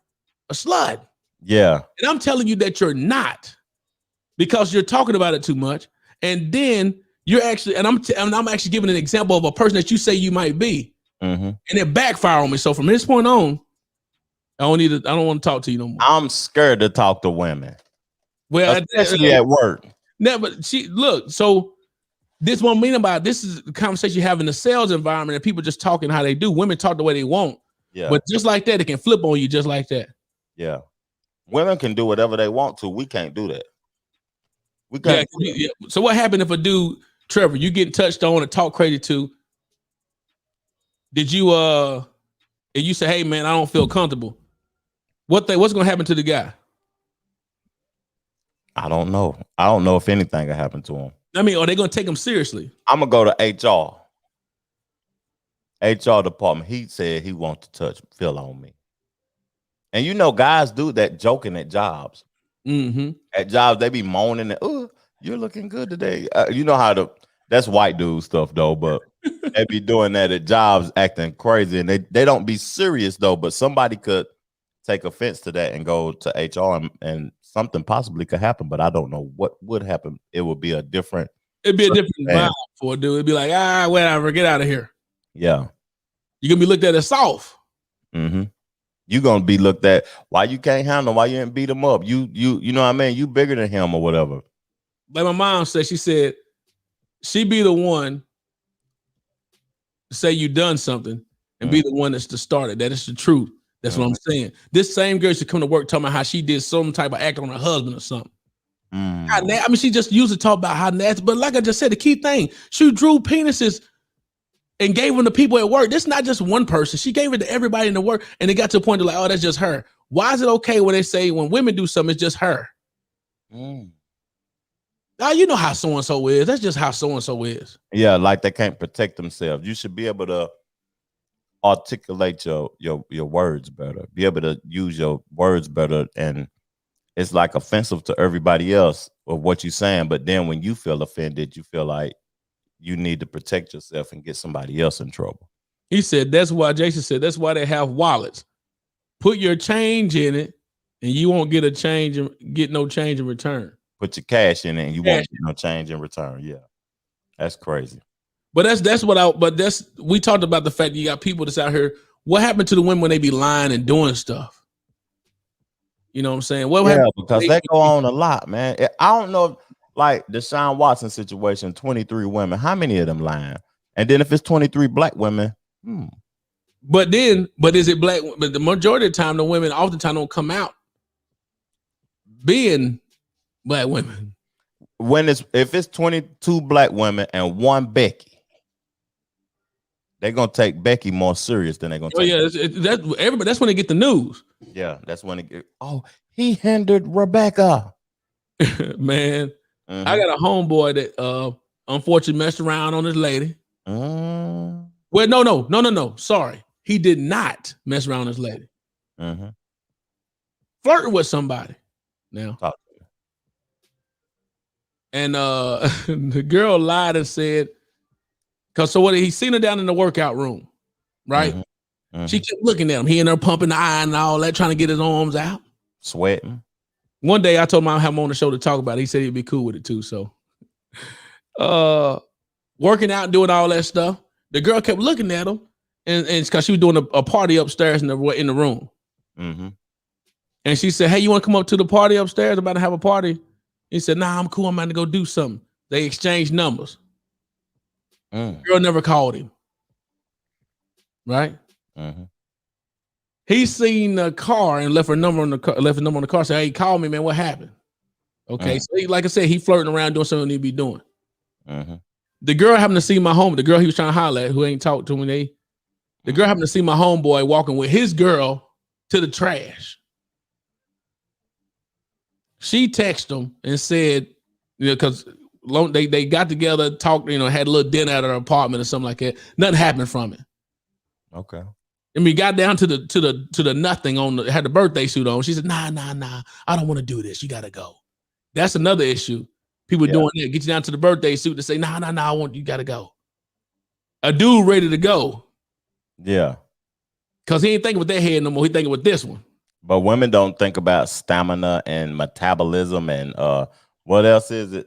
a slut. Yeah. And I'm telling you that you're not, because you're talking about it too much. And then you're actually, and I'm actually giving an example of a person that you say you might be. And it backfired on me. So from this point on, I don't want to talk to you no more. I'm scared to talk to women. Well, especially at work. No, but so this one mean about this is the conversation you have in the sales environment and people just talking how they do. Women talk the way they want. Yeah. But just like that, it can flip on you just like that. Yeah. Women can do whatever they want to. We can't do that. We can't. Yeah. So what happened if a dude, Trevor, you get touched on and talk crazy to? Did you and you say, hey man, I don't feel comfortable. What's gonna happen to the guy? I don't know. I don't know if anything will happen to him. I mean, are they gonna take him seriously? I'm gonna go to HR. HR department. He said he wants to feel on me. And you know, guys do that joking at jobs. At jobs, they be moaning that, oh, you're looking good today. You know how that's white dude stuff though, but they be doing that at jobs, acting crazy, and they don't be serious though. But somebody could take offense to that and go to HR, and something possibly could happen. But I don't know what would happen. It would be a different. It'd be a different vibe for a dude. It'd be like, whatever, get out of here. Yeah, you're gonna be looked at as soft. You're gonna be looked at. Why you can't handle? Why you didn't beat him up? You know what I mean? You bigger than him or whatever. Like my mom said, she said she be the one to say you done something and be the one that's to start it. That is the truth. That's what I'm saying. This same girl should come to work talking about how she did some type of act on her husband or something. I mean, she just used to talk about how nasty. But like I just said, the key thing, she drew penises and gave them to people at work. This is not just one person. She gave it to everybody in the work, and it got to a point of like, oh, that's just her. Why is it okay when they say when women do something, it's just her? Now you know how so-and-so is. That's just how so-and-so is. Yeah, like they can't protect themselves. You should be able to articulate your words better, be able to use your words better, and it's like offensive to everybody else of what you're saying. But then when you feel offended, you feel like you need to protect yourself and get somebody else in trouble. He said that's why Jason said that's why they have wallets. Put your change in it, and you won't get no change in return. Put your cash in it, and you won't get no change in return. Yeah, that's crazy. But we talked about the fact that you got people that's out here. What happened to the women when they be lying and doing stuff? You know what I'm saying? Because they go on a lot, man. I don't know, like the Deshaun Watson situation, 23 women. How many of them lying? And then if it's 23 black women, But is it black? But the majority of the time, the women oftentimes don't come out being black women. If it's 22 black women and one Becky, they're gonna take Becky more serious than they're gonna take. That's when they get the news. Yeah, that's when it get. Oh, he hindered Rebecca. Man, I got a homeboy that unfortunately messed around on this lady. Well, no. Sorry, he did not mess around with this lady. Flirting with somebody. Now, and the girl lied and said, because he seen her down in the workout room, right? She kept looking at him. He and her pumping the iron and all that, trying to get his arms out. Sweating. One day I told him I'd have him on the show to talk about it. He said he'd be cool with it too. So working out, doing all that stuff. The girl kept looking at him, and it's because she was doing a party upstairs in the room. Mm-hmm. And she said, "Hey, you want to come up to the party upstairs? I'm about to have a party." He said, "Nah, I'm cool. I'm about to go do something." They exchanged numbers. The girl never called him. Right? Mm-hmm. He seen the car and left her number on the car. Left a number on the car. Said, "Hey, call me, man. What happened?" Okay, so like I said, he flirting around doing something he be doing. Mm-hmm. The girl happened to see my home. The girl he was trying to holler at, who ain't talked to me. The girl happened to see my homeboy walking with his girl to the trash. She texted him and said, because they got together, talked, had a little dinner at her apartment or something like that. Nothing happened from it. Okay. And we got down to the nothing had the birthday suit on. She said, nah, I don't want to do this. You gotta go. That's another issue. People doing that. Get you down to the birthday suit to say, nah, you gotta go. A dude ready to go. Yeah. Because he ain't thinking with that head no more. He thinking with this one. But women don't think about stamina and metabolism and what else is it?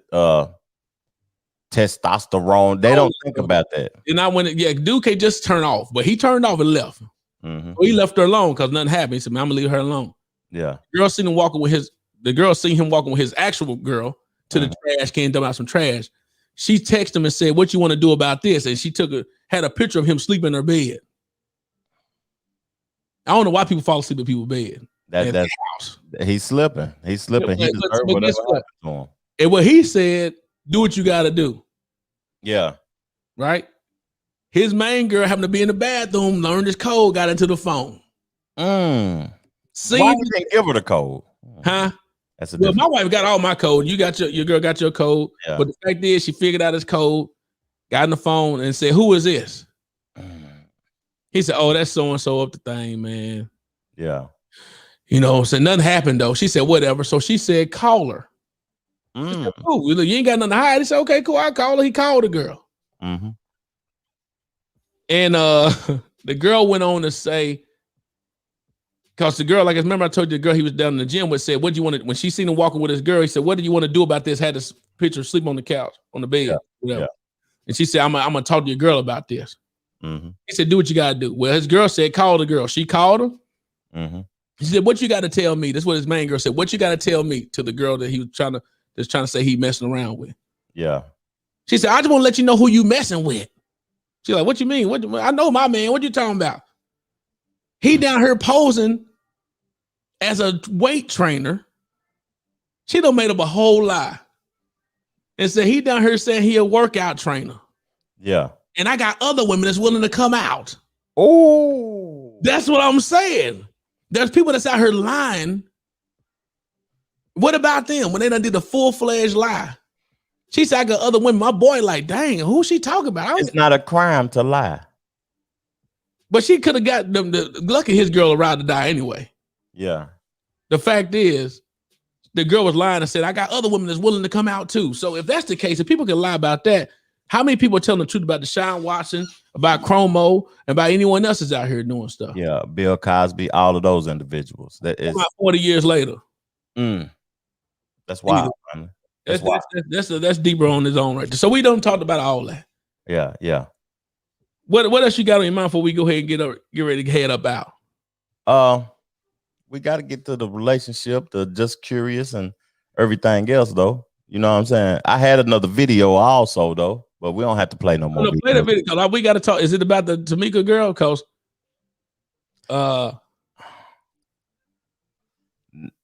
Testosterone. They don't think about that. And I went, dude can't just turn off. But he turned off and left. Mm-hmm. Well, he left her alone because nothing happened. He said, "Man, I'm gonna leave her alone." Yeah. The girl seen him walking with his actual girl to the trash can, dump out some trash. She texted him and said, "What you want to do about this?" And she had a picture of him sleeping in her bed. I don't know why people fall asleep in people's bed. He's slipping. He's slipping. He deserves whatever happened to him. And what he said, do what you got to do. Yeah. Right? His main girl happened to be in the bathroom, learned his code, got into the phone. See, why you didn't give her the code? Huh? That's my wife got all my code. You got your girl got your code. Yeah. But the fact is, she figured out his code, got on the phone, and said, "Who is this?" He said, "Oh, that's so and so up the thing, man." Yeah. So nothing happened though. She said, "Whatever." So she said, "Call her." Said, "Oh, you ain't got nothing to hide." He said, "Okay, cool. I'll call her." He called the girl. Mm-hmm. And the girl went on to say, because the girl, like I remember I told you the girl he was down in the gym with said, "What do you want to," when she seen him walking with his girl, he said, "What do you want to do about this?" Had this picture sleep on the couch, on the bed, whatever. Yeah. And she said, I'm gonna talk to your girl about this. Mm-hmm. He said, "Do what you gotta do." Well, his girl said, "Call the girl." She called him. Mm-hmm. She said, "What you gotta tell me?" This is what his main girl said. "What you gotta tell me?" To the girl that he was trying to say he messing around with. Yeah. She said, "I just want to let you know who you messing with." She's like, "What you mean? What? I know my man. What you talking about?" He down here posing as a weight trainer. She done made up a whole lie and said he down here saying he a workout trainer. Yeah. And I got other women that's willing to come out. Oh, that's what I'm saying. There's people that's out here lying. What about them when they done did the full-fledged lie? She said, "I got other women." My boy like, dang, who she talking about? It's not a crime to lie. But she could have got them. Lucky his girl arrived to die anyway. Yeah. The fact is, the girl was lying and said, "I got other women that's willing to come out too." So if that's the case, if people can lie about that, how many people are telling the truth about Deshaun Watson, about Chromo, and about anyone else that's out here doing stuff? Yeah, Bill Cosby, all of those individuals. That is about 40 years later. That's wild. Man. That's deeper on his own right there. So we done talked about all that. Yeah, yeah. What else you got on your mind before we go ahead and get ready to head up out? We got to get to the relationship, the just curious and everything else, though. You know what I'm saying? I had another video also, though, but we don't have to play no more. Play the video. Cause we got to talk. Is it about the Tamika girl? Cause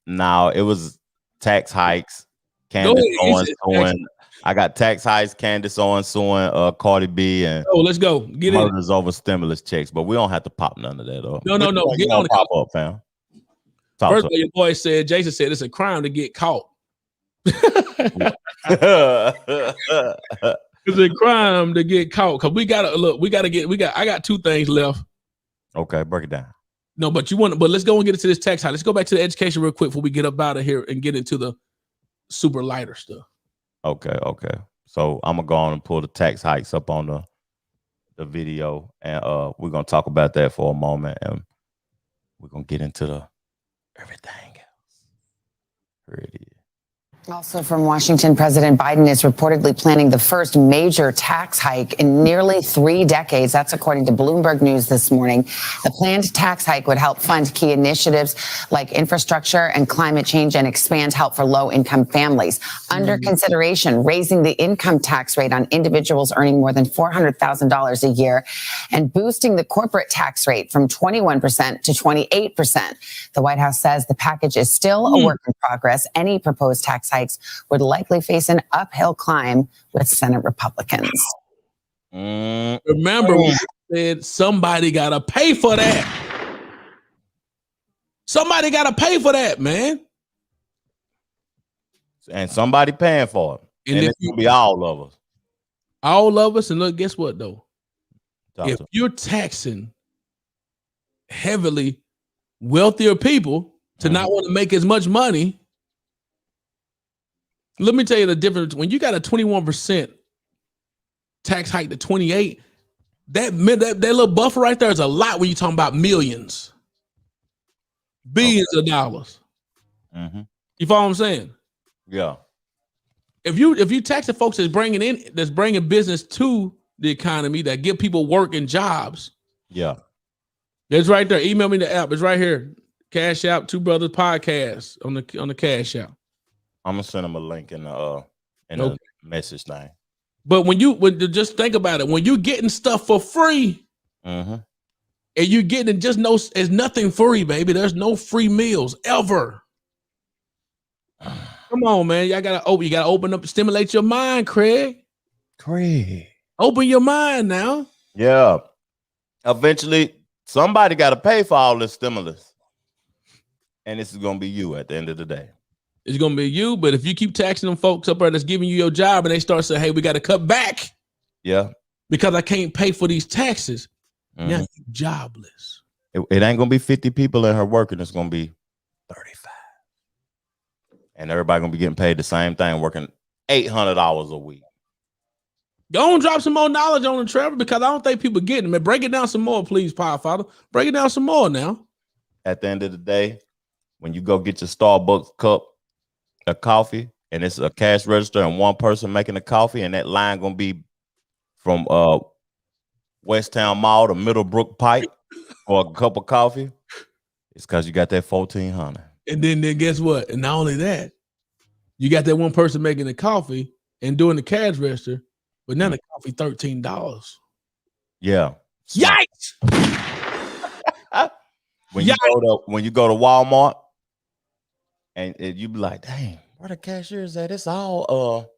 no, it was tax hikes. Candace Owens suing. I got tax hikes. Candace Owens suing Cardi B and let's go get murders over stimulus checks. But we don't have to pop none of that up. No. Get on pop up, fam. First of all, your boy said, Jason said it's a crime to get caught. It's a crime to get caught because we gotta look. I got two things left. Okay, break it down. No, but let's go and get into this tax hike. Let's go back to the education real quick before we get up out of here and get into the super lighter stuff. Okay. So I'm gonna go on and pull the tax hikes up on the video, and we're gonna talk about that for a moment, and we're gonna get into the everything else. Here it is. Also from Washington, President Biden is reportedly planning the first major tax hike in nearly 3 decades. That's according to Bloomberg News this morning. The planned tax hike would help fund key initiatives like infrastructure and climate change and expand help for low-income families. Under consideration, raising the income tax rate on individuals earning more than $400,000 a year and boosting the corporate tax rate from 21% to 28%. The White House says the package is still a work in progress. Any proposed tax hikes would likely face an uphill climb with Senate Republicans. Remember, we said somebody got to pay for that. Somebody got to pay for that, man. And somebody paying for it. And it's going to be all of us. All of us. And look, guess what, though? If to you're taxing heavily wealthier people to not want to make as much money, let me tell you the difference. When you got a 21% tax hike to 28, that little buffer right there is a lot when you're talking about millions, billions of dollars. You follow what I'm saying? Yeah. If you tax the folks that's bringing business to the economy, that give people work and jobs. Yeah. It's right there. Email me the app. It's right here. Cashapp, Two Brothers Podcast on the Cashapp. I'm gonna send them a link in the message thing. But when just think about it, when you're getting stuff for free, and you're getting it's nothing free, baby. There's no free meals ever. Come on, man. You gotta open up, stimulate your mind, Craig. Open your mind now. Yeah. Eventually, somebody got to pay for all this stimulus, and this is gonna be you at the end of the day. It's gonna be you, but if you keep taxing them folks up there that's giving you your job, and they start saying, "Hey, we got to cut back," because I can't pay for these taxes, now you're jobless. It ain't gonna be 50 people in her working. It's gonna be 35, and everybody gonna be getting paid the same thing, working 800 hours a week. Go and drop some more knowledge on them, Trevor, because I don't think people get it. Man, break it down some more, please, Power Father. Break it down some more now. At the end of the day, when you go get your Starbucks cup of coffee, and it's a cash register and one person making the coffee, and that line gonna be from Westtown Mall to Middlebrook Pike for a cup of coffee, it's because you got that 1,400. And then guess what? And not only that, you got that one person making the coffee and doing the cash register, but now the coffee $13. Yeah. Yikes! When you go to Walmart, and you be like, dang, where the cashier is at? It's all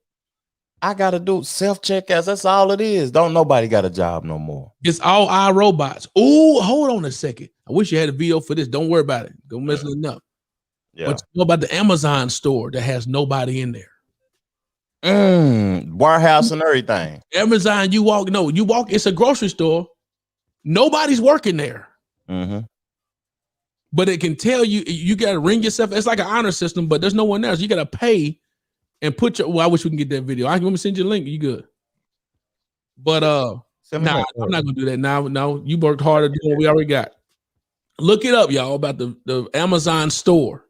I gotta do self-checkouts. That's all it is. Don't nobody got a job no more. It's all iRobots. Oh, hold on a second. I wish you had a video for this. Don't worry about it. Don't mess it up. Yeah. But you know about the Amazon store that has nobody in there. Warehouse and everything. Amazon, you walk, it's a grocery store. Nobody's working there. But it can tell you got to ring yourself. It's like an honor system, but there's no one else. You got to pay and put your. Well, I wish we can get that video. I can send you a link. You good? But I'm not gonna do that now. No, you worked harder than what we already got. Look it up, y'all, about the Amazon store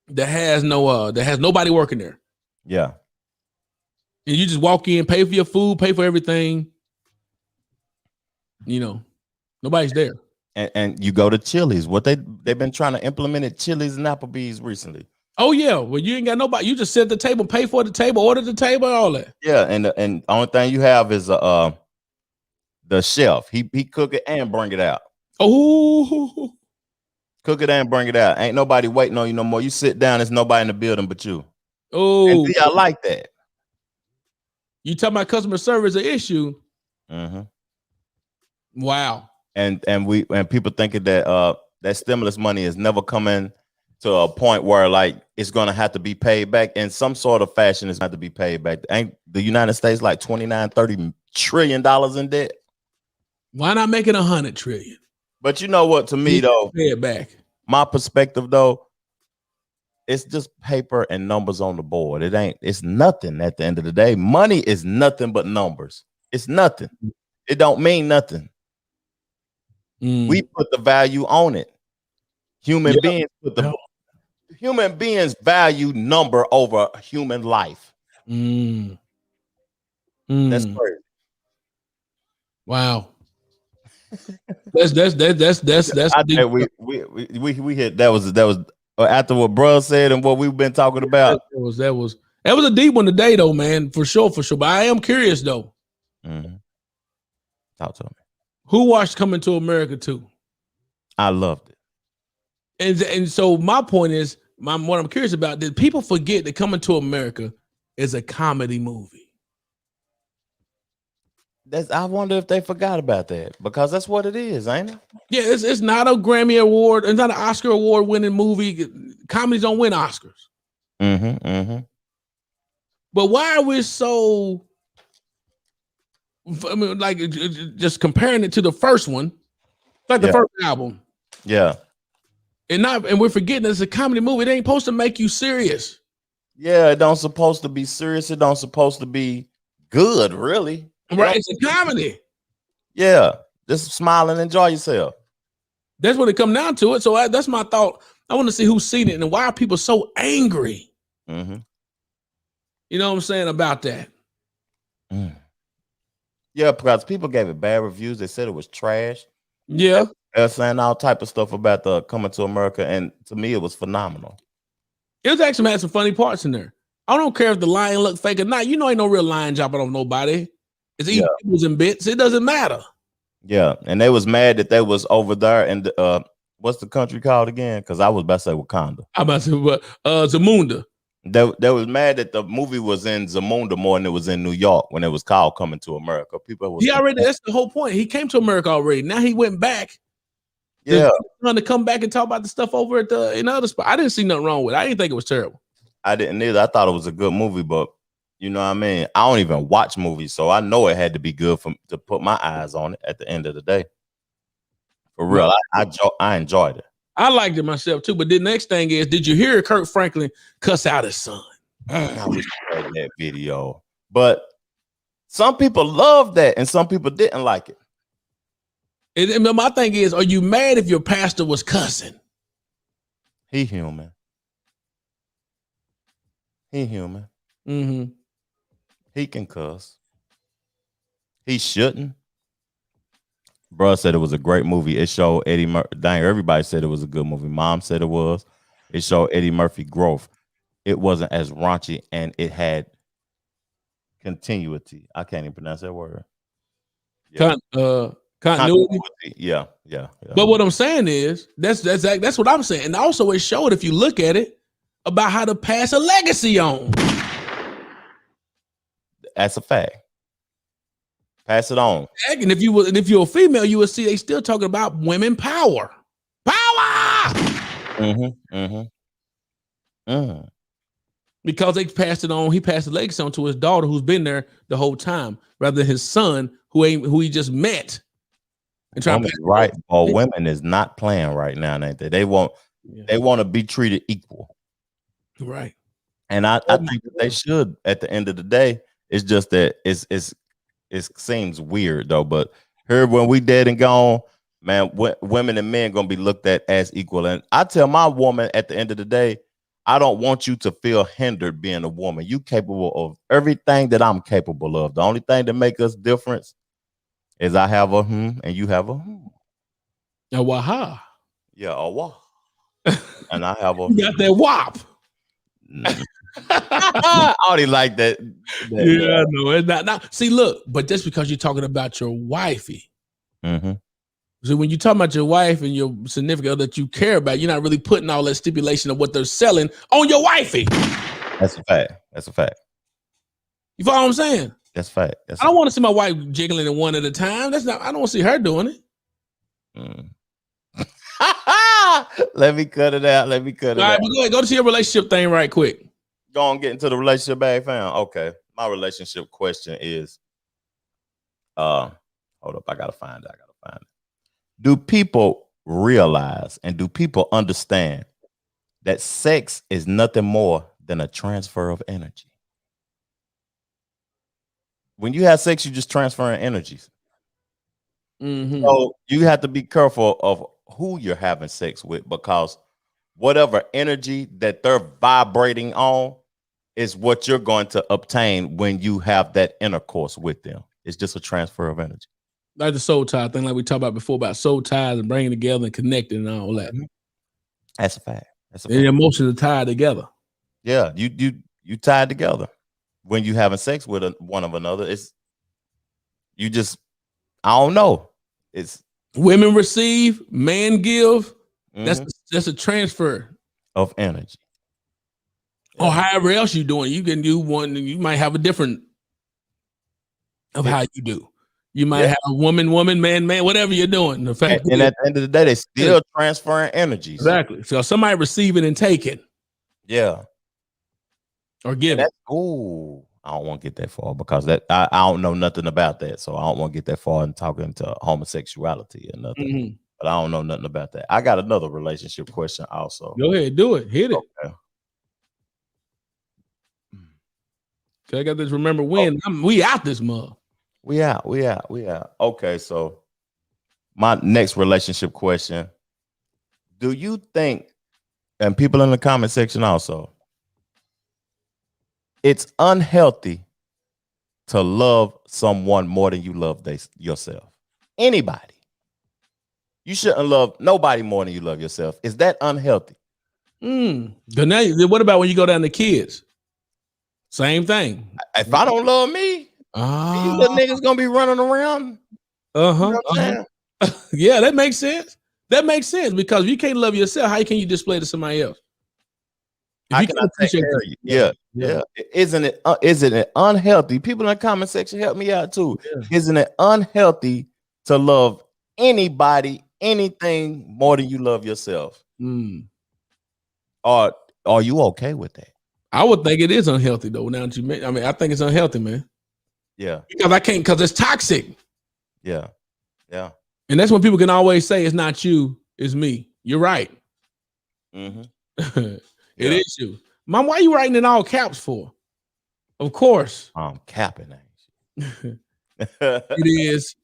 that has nobody working there. Yeah, and you just walk in, pay for your food, pay for everything. Nobody's there. And you go to Chili's. What they've been trying to implement at Chili's and Applebee's recently. Oh yeah, well you ain't got nobody. You just sit at the table, pay for the table, order the table, and all that. Yeah, and the only thing you have is the chef. He cook it and bring it out. Oh, cook it and bring it out. Ain't nobody waiting on you no more. You sit down. There's nobody in the building but you. Oh, and see, I like that. You talking about customer service an issue? Wow. And people thinking that that stimulus money is never coming to a point where like it's gonna have to be paid back in some sort of fashion. It's going to have to be paid back. Ain't the United States like $29-30 trillion in debt? Why not make it 100 trillion? But you know what? To me though, pay it back. My perspective though, it's just paper and numbers on the board. It's nothing at the end of the day. Money is nothing but numbers. It's nothing. It don't mean nothing. We put the value on it. Human beings value number over human life. That's crazy. Wow. That's I think we hit that was after what Bruh said and what we've been talking about. That was a deep one today though, man, for sure. But I am curious though. Talk to me. Who watched Coming to America 2? I loved it. And so my point is, what I'm curious about, did people forget that Coming to America is a comedy movie? I wonder if they forgot about that, because that's what it is, ain't it? Yeah, it's not a Grammy Award, it's not an Oscar Award winning movie. Comedies don't win Oscars. But why are we so? I mean, like just comparing it to the first one, like the first album. Yeah. And we're forgetting it's a comedy movie. It ain't supposed to make you serious. Yeah, it don't supposed to be serious. It don't supposed to be good, really. Right, it's a comedy. Yeah, just smile and enjoy yourself. That's what it come down to it. So that's my thought. I want to see who's seen it and why are people so angry? You know what I'm saying about that? Yeah, because people gave it bad reviews. They said it was trash. Yeah. They're saying all type of stuff about the Coming to America, and to me, it was phenomenal. It was actually had some funny parts in there. I don't care if the lion look fake or not. You know, ain't no real lion jumping on nobody. It's eating peoples and bits. It doesn't matter. Yeah, and they was mad that they was over there in what's the country called again? Because I was about to say Wakanda. I'm about to say Zamunda. They was mad that the movie was in Zamunda more than it was in New York when it was called Coming to America. People was that's the whole point. He came to America already. Now he went back. Yeah, trying to come back and talk about the stuff over at the another spot. I didn't see nothing wrong with it. I didn't think it was terrible. I didn't either. I thought it was a good movie, but you know what I mean? I don't even watch movies, so I know it had to be good to put my eyes on it at the end of the day. For real, I enjoyed it. I liked it myself too. But the next thing is, did you hear Kirk Franklin cuss out his son? I wish I had that video. But some people loved that and some people didn't like it. And my thing is, are you mad if your pastor was cussing? He human. He human. He can cuss. He shouldn't. Bruh said it was a great movie. It showed Eddie Murphy. Dang, everybody said it was a good movie. Mom said it was. It showed Eddie Murphy growth. It wasn't as raunchy and it had continuity. I can't even pronounce that word. Yeah. Continuity. Yeah. But what I'm saying is, that's what I'm saying. And also it showed, if you look at it, about how to pass a legacy on. That's a fact. Pass it on. And if you're a female, you would see they still talking about women power. Because they passed it on. He passed the legacy on to his daughter, who's been there the whole time, rather than his son, who he just met. And trying to right, or women is not playing right now, ain't they? They want to be treated equal. Right. And I think that they should at the end of the day. It's just that it seems weird though. But here, when we dead and gone, man, women and men gonna be looked at as equal. And I tell my woman at the end of the day, I don't want you to feel hindered being a woman. You capable of everything that I'm capable of. The only thing that make us different is I have a and you have a A waha. Yeah, a wah. And I have a you got that wop. I already like that. Yeah, no, it's not. See, look, but just because you're talking about your wifey. So when you talk about your wife and your significant other that you care about, you're not really putting all that stipulation of what they're selling on your wifey. That's a fact. You follow what I'm saying? That's a fact. I don't want to see my wife jiggling it one at a time. I don't want to see her doing it. Let me cut it out. All right, but go ahead. Go to your relationship thing right quick. Go on, get into the relationship bag, fam. Okay. My relationship question is, hold up. I gotta find it. Do people realize and do people understand that sex is nothing more than a transfer of energy? when you have sex, you just transferring energies. Mm-hmm. So you have to be careful of who you're having sex with, because whatever energy that they're vibrating on is what you're going to obtain when you have that intercourse with them. It's just a transfer of energy. Like the soul tie thing, like we talked about before, about soul ties and bringing together and connecting and all that. That's a fact. That's a And fact. the emotions are tied together. Yeah, you tied together. When you having sex with one of another, it's you just, I don't know. It's Women receive, man give. mhm, That's a transfer. of energy. Or however else you doing. You can do one, you might have a different of how you do. You might have woman, man, whatever you're doing. The fact And at the end of the day, they still transferring energies. exactly. So somebody receiving and taking Yeah. or giving. Ooh, I don't want to get that far, because that I don't know nothing about that. So I don't want to get that far and talking to homosexuality or nothing. Mhm. But I don't know nothing about that. I got another relationship question also. Go ahead, do it. Hit it. Okay. I got this. Remember when we out this mug. We out. Okay, so my next relationship question: do you think, and people in the comment section also, it's unhealthy to love someone more than you love yourself? Anybody. You shouldn't love nobody more than you love yourself. Is that unhealthy? But now, what about when you go down to kids? Same thing. If I don't love me, you little niggas gonna be running around. You know what I'm saying? Yeah, that makes sense. That makes sense, because if you can't love yourself, how can you display to somebody else? I cannot take care of you. Yeah. Isn't it unhealthy? People in the comment section, help me out too. Yeah. Isn't it unhealthy to love anybody, anything more than you love yourself? Or are you okay with that? I would think it is unhealthy though. Now that you I mean, I think it's unhealthy, man. Yeah. Because it's toxic. Yeah. And that's when people can always say it's not you, it's me. You're right. Mm-hmm. It is you. Mom, why are you writing in all caps for? Of course. I'm capping It is.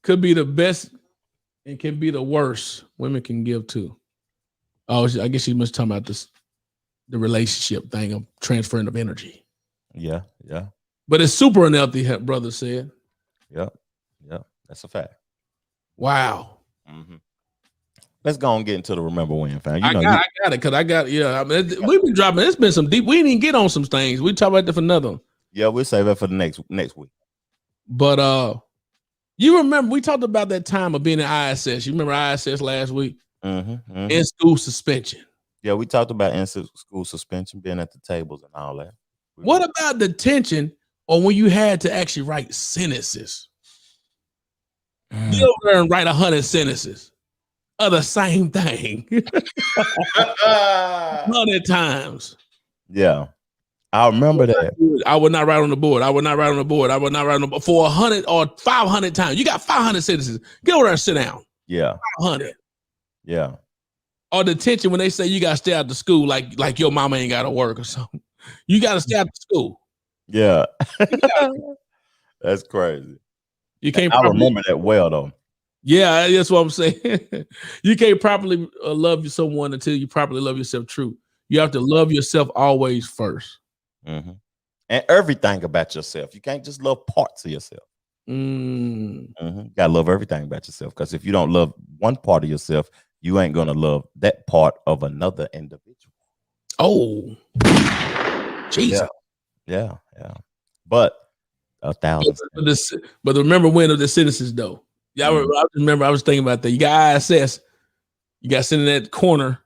Could be the best. It can be the worst women can give too. Oh, I guess she must talk about this, the relationship thing of transferring of energy. Yeah. But it's super unhealthy, brother said. Yeah. That's a fact. Wow. Mm-hmm. Let's go and get into the remember when, fam. I got it because I got I mean, we've been dropping. It's been some deep. We didn't even get on some things. We talk about that for another one. Yeah, we'll save that for the next week. But you remember we talked about that time of being in ISS. You remember ISS last week? Mm-hmm. In school suspension. Yeah, we talked about in school suspension, being at the tables and all that. What about the tension or when you had to actually write sentences? You learn write 100 sentences of the same thing 100 times. Yeah, I remember that. I would not write on the board. I would not write on the board. I would not write on the board for 100 or 500 times. You got 500 sentences. Get over there and sit down. Yeah, 500. Yeah. Or the tension when they say you got to stay out of school, like your mama ain't got to work or something. You got to stay out of school. Yeah, that's crazy. You can't. I remember that well though. Yeah, that's what I'm saying. You can't properly love someone until you properly love yourself. True. You have to love yourself always first. Mm-hmm. And everything about yourself. You can't just love parts of yourself. Mm-hmm. Gotta love everything about yourself. Because if you don't love one part of yourself, you ain't gonna love that part of another individual. Oh, Jesus. Yeah. But 1,000. But remember when of the sentences though. Yeah, I remember. I was thinking about that. You got ISS. You got sitting in that corner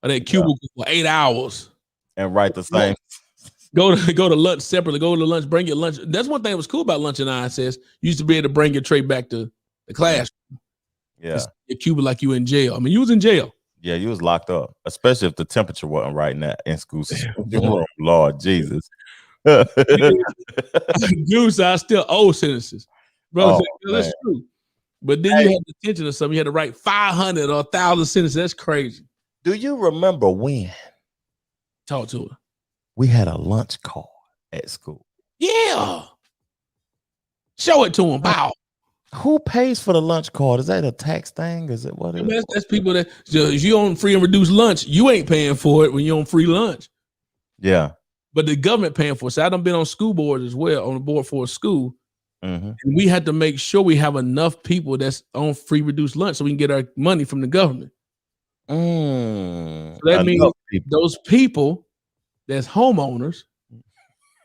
of that cubicle for 8 hours and write the same. Go to lunch separately. Go to lunch. Bring your lunch. That's one thing that was cool about lunch in ISS. You used to be able to bring your tray back to the classroom. Yeah, your cubicle like you in jail. I mean, you was in jail. Yeah, you was locked up, especially if the temperature wasn't right in school. Lord Jesus. Dude, I still owe sentences, brother. That's true. But then you had the tension of something. You had to write 500 or 1,000 sentences. That's crazy. Do you remember when? Talk to her. We had a lunch card at school. Yeah. Show it to them. Bow. Who pays for the lunch card? Is that a tax thing? Is it what? That's people that if you on free and reduced lunch, you ain't paying for it when you're on free lunch. Yeah. But the government paying for it. So I done been on school boards as well, on the board for a school. Mm-hmm. And we had to make sure we have enough people that's on free reduced lunch so we can get our money from the government. So that means those people that's homeowners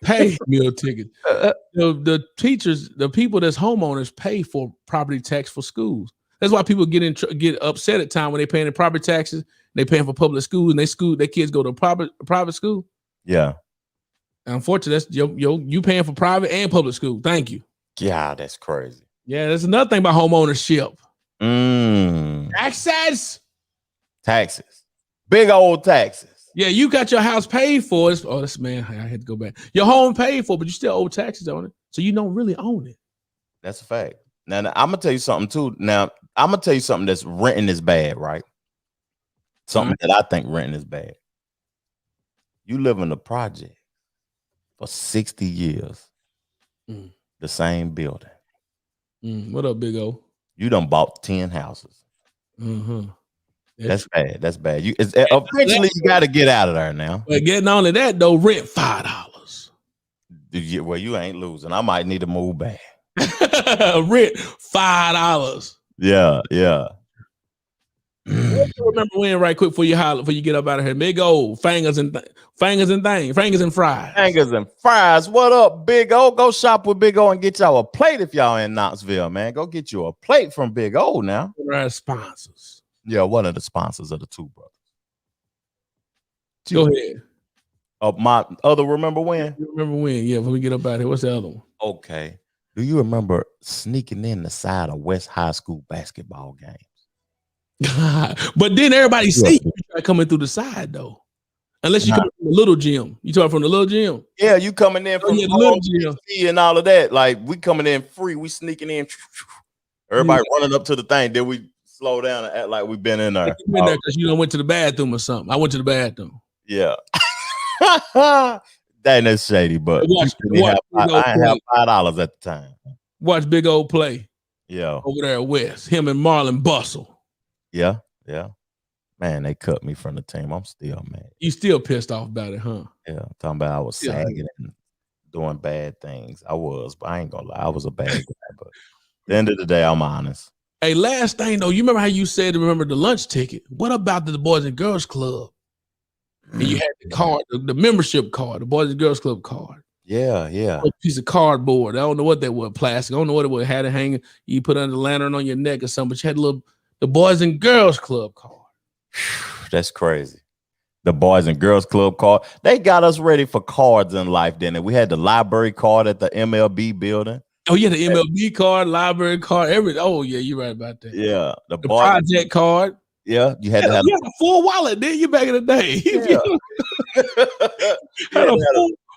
pay meal tickets. The teachers, the people that's homeowners pay for property tax for schools. That's why people get upset at time when they paying the property taxes. They paying for public schools and their kids go to private school. Yeah. Unfortunately, that's you paying for private and public school. Thank you. Yeah, that's crazy. Yeah, that's another thing about home ownership. Taxes. Big old taxes. Yeah, you got your house paid for. This man, I had to go back. Your home paid for, but you still owe taxes on it. So you don't really own it. That's a fact. Now I'm gonna tell you something too. Now I'm gonna tell you something that's renting is bad, right? Something that I think renting is bad. You live in a project for 60 years, the same building. What up, Big O? You done bought 10 houses. That's bad. That's bad. Eventually you got to get out of there now. But getting on to that though, rent $5. Well, you ain't losing. I might need to move back. Rent $5. Yeah. Remember when right quick before you get up out of here. Big O, fingers and fries. Fingers and fries. What up, Big O? Go shop with Big O and get y'all a plate if y'all in Knoxville, man. Go get you a plate from Big O now. Our sponsors. Yeah, one of the sponsors of the Two Brothers. Go ahead. My other remember when? You remember when? Yeah, when we get up out here. What's the other one? Okay. Do you remember sneaking in the side of West High School basketball games? But then everybody see you coming through the side though. Unless you come from the little gym. You talking from the little gym? Yeah, you coming in from the little gym and all of that. Like we coming in free, we sneaking in. Everybody running up to the thing. Then we slow down and act like we've been in there. You been there because you went to the bathroom or something. I went to the bathroom. Yeah. That's shady, but I didn't have $5 at the time. Watch Big O play. Yeah. Over there at West. Him and Marlon Bustle. Yeah. Man, they cut me from the team. I'm still mad. You still pissed off about it, huh? Yeah. Talking about I was sagging and doing bad things. I was, but I ain't gonna lie. I was a bad guy. But at the end of the day, I'm honest. Hey, last thing though, you remember how you said remember the lunch ticket? What about the Boys and Girls Club? And you had the card, the membership card, the Boys and Girls Club card. Yeah. A piece of cardboard. I don't know what that was, plastic. I don't know what it was. Had it hanging. You put under the lantern on your neck or something, but you had the Boys and Girls Club card. That's crazy. The Boys and Girls Club card. They got us ready for cards in life, didn't it? We had the library card at the MLB building. Oh, yeah, the MLB card, library card, everything. Oh, yeah, you're right about that. Yeah. The project card. Yeah, you had to have a full wallet, didn't you, back in the day? Yeah. had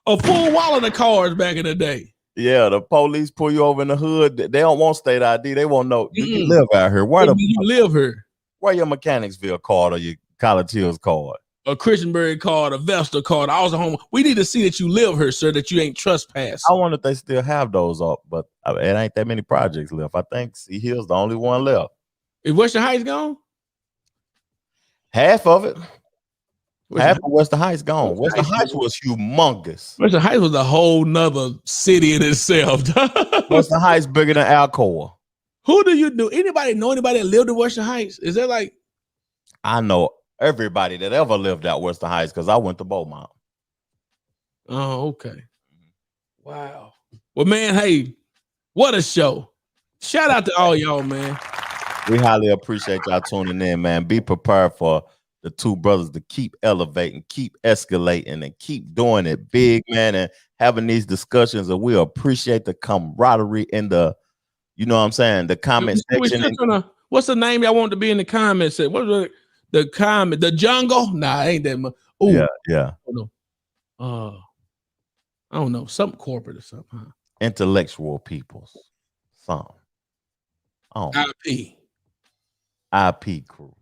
a full wallet of cards back in the day. Yeah, the police pull you over in the hood. They don't want state ID. They won't know you live out here. Where you live here? Where your Mechanicsville card or your College Hills card? A Christianberry card, a Vesta card. I was at home. We need to see that you live here, sir, that you ain't trespassing. I wonder if they still have those up, but it ain't that many projects left. I think C Hill's the only one left. Is Western Heights gone? Half of it. Half of Western Heights gone. Western Heights was humongous. Western Heights was a whole nother city in itself. Western Heights bigger than Alcoa. Who do you know? Anybody know anybody that lived in Western Heights? Is that like? I know everybody that ever lived out Western Heights because I went to Beaumont. Oh, okay. Wow. Well, man, hey, what a show. Shout out to all y'all, man. We highly appreciate y'all tuning in, man. Be prepared for the Two Brothers to keep elevating, keep escalating, and keep doing it big, man, and having these discussions. And we appreciate the camaraderie in the, you know what I'm saying, the comment section. What's the name y'all want to be in the comment section? What's the comment? The jungle? Nah, ain't that much. Ooh. Yeah. I don't know. Something corporate or something. Huh? Intellectual peoples. Something. IP crew.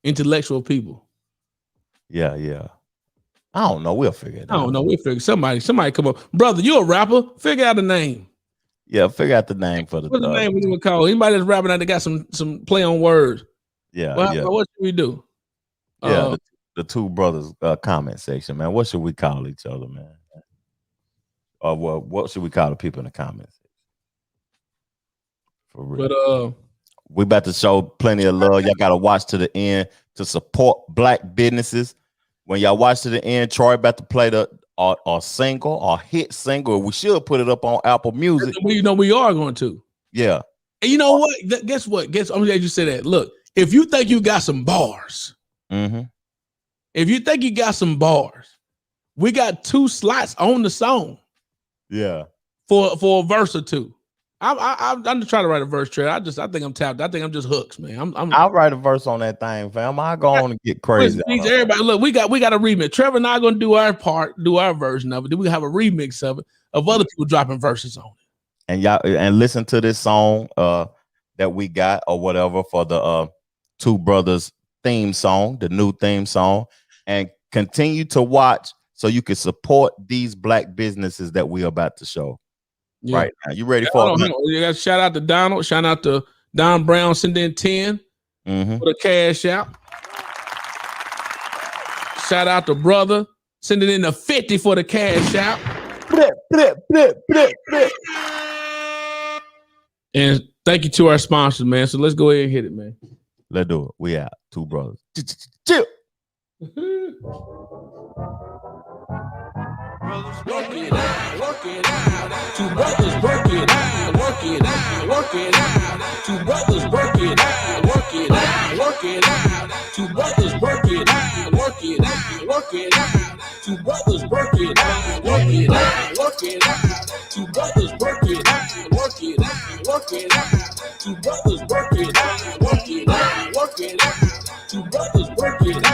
Intellectual people. Yeah. I don't know. We'll figure it out. I don't know. We'll figure somebody come up. Brother, you a rapper? Figure out a name. Yeah, figure out the name for the. What's the name we would call anybody that's rapping out that got some play on words? Yeah, What should we do? Yeah, the two brothers comment section, man. What should we call each other, man? Or what should we call the people in the comments? For real. But we about to show plenty of love. Y'all gotta watch to the end to support black businesses. When y'all watch to the end, Troy about to play our single, our hit single. We should put it up on Apple Music. We are going to. Yeah. And you know what? Guess what? I'm glad you said that. Look, if you think you got some bars, if you think you got some bars, we got 2 slots on the song. Yeah. For a verse or 2. I'm just trying to write a verse, Trev. I think I'm tapped. I think I'm just hooks, man. I'll write a verse on that thing, fam. I go on and get crazy. Everybody, look, we got a remix. Trevor and I are gonna do our part, do our version of it. Then we have a remix of it of other people dropping verses on it. And y'all and listen to this song that we got or whatever for the Two Brothers theme song, the new theme song, and continue to watch so you can support these black businesses that we are about to show. Yeah. Right now, you ready for it? You got shout out to Donald, shout out to Don Brown, send in 10 for the Cashapp. Shout out to Brother, sending in the 50 for the Cashapp. And thank you to our sponsors, man. So let's go ahead and hit it, man. Let's do it. We out. Two brothers. Chill. Work it out. Two brothers work it out. Work it out. Two brothers work it out. Work it out. Two brothers work it out. Work it out. Two brothers work it out. Work it out. Two brothers work it out. Work it out. Two brothers work it out. Work it out. Two brothers work it out.